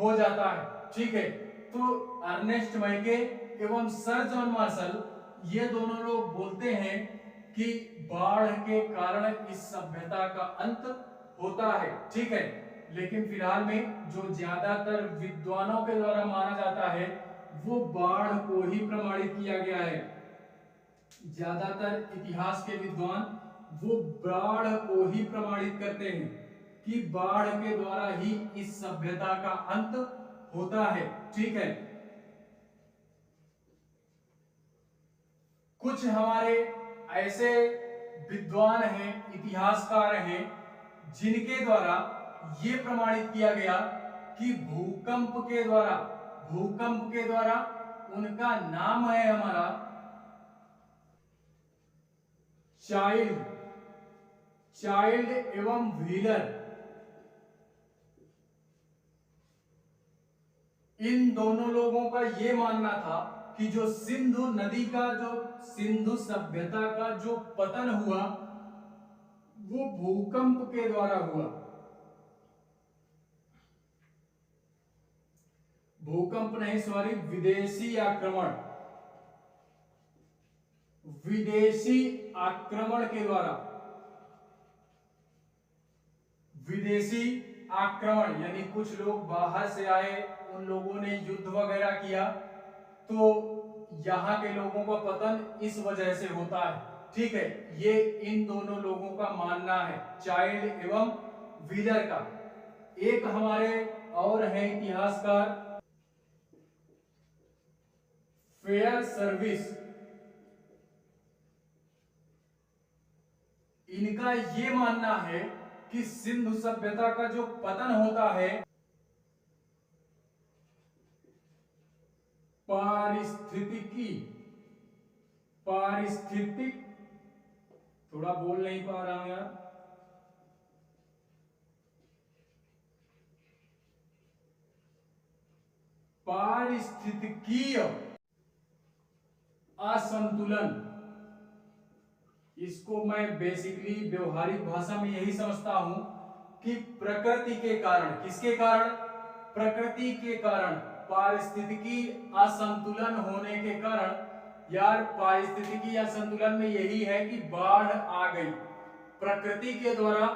हो जाता है। ठीक है, तो अर्नेस्ट मैके एवं सर जॉन मार्शल ये दोनों लोग बोलते हैं कि बाढ़ के कारण इस सभ्यता का अंत होता है। ठीक है, लेकिन फिलहाल में जो ज्यादातर विद्वानों के द्वारा माना जाता है वो बाढ़ को ही प्रमाणित किया गया है। ज्यादातर इतिहास के विद्वान वो बाढ़ को ही प्रमाणित करते हैं कि बाढ़ के द्वारा ही इस सभ्यता का अंत होता है। ठीक है, कुछ हमारे ऐसे विद्वान हैं, इतिहासकार हैं, जिनके द्वारा ये प्रमाणित किया गया कि भूकंप के द्वारा उनका नाम है हमारा चाइल्ड एवं व्हीलर। इन दोनों लोगों का यह मानना था कि जो सिंधु नदी का जो सिंधु सभ्यता का जो पतन हुआ वो भूकंप के द्वारा हुआ। भूकंप नहीं, सॉरी, विदेशी आक्रमण के द्वारा। विदेशी आक्रमण यानी कुछ लोग बाहर से आए, उन लोगों ने युद्ध वगैरह किया, तो यहाँ के लोगों का पतन इस वजह से होता है। ठीक है, ये इन दोनों लोगों का मानना है, चाइल्ड एवं व्हीलर का। एक हमारे और हैं इतिहासकार फेयर सर्विस। इनका ये मानना है कि सिंधु सभ्यता का जो पतन होता है पारिस्थितिक, थोड़ा बोल नहीं पा रहा हूं यार, पारिस्थितिकीय असंतुलन, इसको मैं बेसिकली व्यवहारिक भाषा में यही समझता हूं कि प्रकृति के कारण, किसके कारण? प्रकृति के कारण, पारिस्थितिकी असंतुलन होने के कारण। यार पारिस्थितिकी असंतुलन में यही है कि बाढ़ आ गई, प्रकृति के द्वारा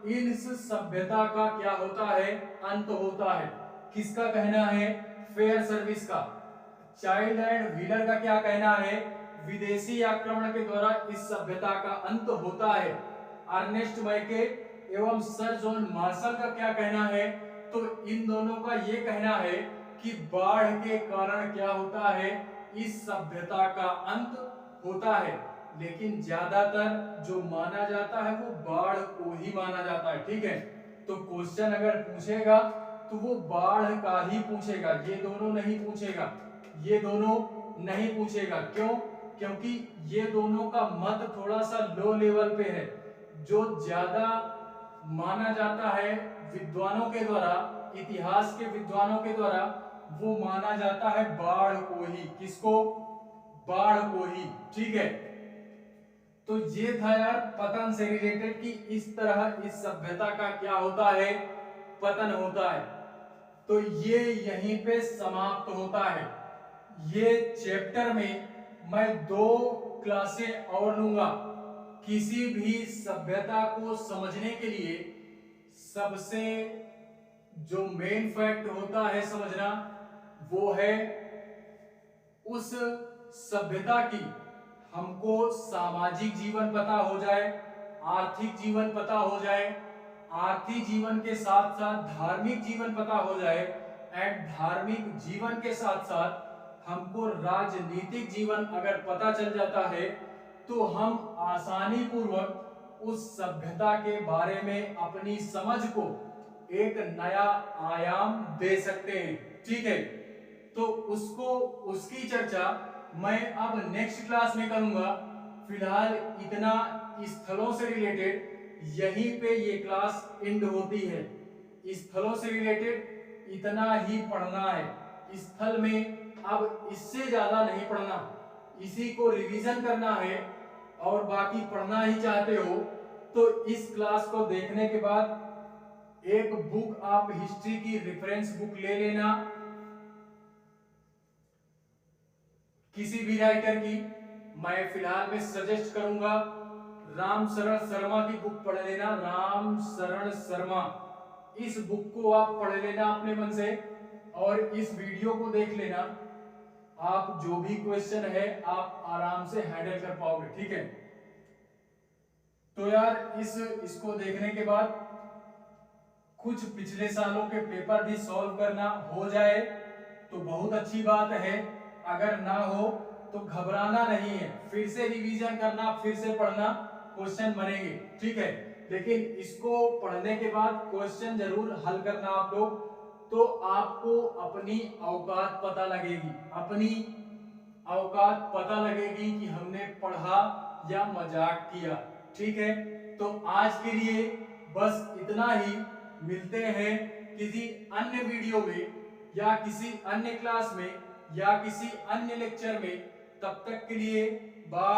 इस सभ्यता का क्या होता है? अंत होता है। किसका कहना है? फेयर सर्विस का। चाइल्ड एंड व्हीलर का क्या कहना है? विदेशी आक्रमण के द्वारा इस सभ्यता का अंत होता है। अर्नेस्ट मैके एवं सर जॉन मार्शल का क्या कहना है? तो इन दोनों का ये कहना है कि बाढ़ के कारण क्या होता है? इस सभ्यता का अंत होता है। लेकिन ज्यादातर जो माना जाता है वो बाढ़ को ही माना जाता है, ठीक है। तो क्वेश्चन अगर पूछेगा तो वो बाढ़ का ही पूछेगा, ये दोनों नहीं पूछेगा, ये दोनों नहीं पूछेगा। क्यों? क्योंकि ये दोनों का मत थोड़ा सा लो लेवल पे है। जो ज्यादा माना जाता है विद्वानों के द्वारा, इतिहास के विद्वानों के द्वारा, वो माना जाता है बाढ़ को ही। किसको? बाढ़ को ही, ठीक है। तो ये था यार पतन से रिलेटेड कि इस तरह इस सभ्यता का क्या होता है? पतन होता है। तो ये यहीं पे समाप्त होता है। ये चैप्टर में मैं 2 क्लासें और लूंगा। किसी भी सभ्यता को समझने के लिए सबसे जो मेन फैक्ट होता है समझना, वो है उस सभ्यता की हमको सामाजिक जीवन पता हो जाए, आर्थिक जीवन पता हो जाए, आर्थिक जीवन के साथ साथ धार्मिक जीवन पता हो जाए, एंड धार्मिक जीवन के साथ साथ हमको राजनीतिक जीवन अगर पता चल जाता है तो हम आसानी पूर्वक उस सभ्यता के बारे में अपनी समझ को एक नया आयाम दे सकते हैं, ठीक है। तो उसकी चर्चा मैं अब नेक्स्ट क्लास में करूंगा। फिलहाल इतना स्थलों से रिलेटेड यहीं पे ये क्लास एंड होती है। स्थलों से रिलेटेड इतना ही पढ़ना है। स्थल में अब इससे ज्यादा नहीं पढ़ना, इसी को रिवीजन करना है। और बाकी पढ़ना ही चाहते हो तो इस क्लास को देखने के बाद एक बुक आप हिस्ट्री की रेफरेंस बुक ले लेना, किसी भी राइटर की। मैं फिलहाल में सजेस्ट करूंगा राम शरण शर्मा की बुक पढ़ लेना, राम शरण शर्मा। इस बुक को आप पढ़ लेना अपने मन से और इस वीडियो को देख लेना। आप जो भी क्वेश्चन है आप आराम से हैंडल कर पाओगे, ठीक है। तो यार इसको देखने के बाद कुछ पिछले सालों के पेपर भी सॉल्व करना हो जाए तो बहुत अच्छी बात है। अगर ना हो तो घबराना नहीं है, फिर से रिवीजन करना, फिर से पढ़ना, क्वेश्चन बनेंगे, ठीक है। लेकिन इसको पढ़ने के बाद क्वेश्चन जरूर हल करना आप लोग, तो आपको अपनी औकात पता लगेगी, अपनी औकात पता लगेगी कि हमने पढ़ा या मजाक किया, ठीक है। तो आज के लिए बस इतना ही। मिलते हैं किसी अन्य वीडियो में या किसी अन्य क्लास में या किसी अन्य लेक्चर में। तब तक के लिए बाय।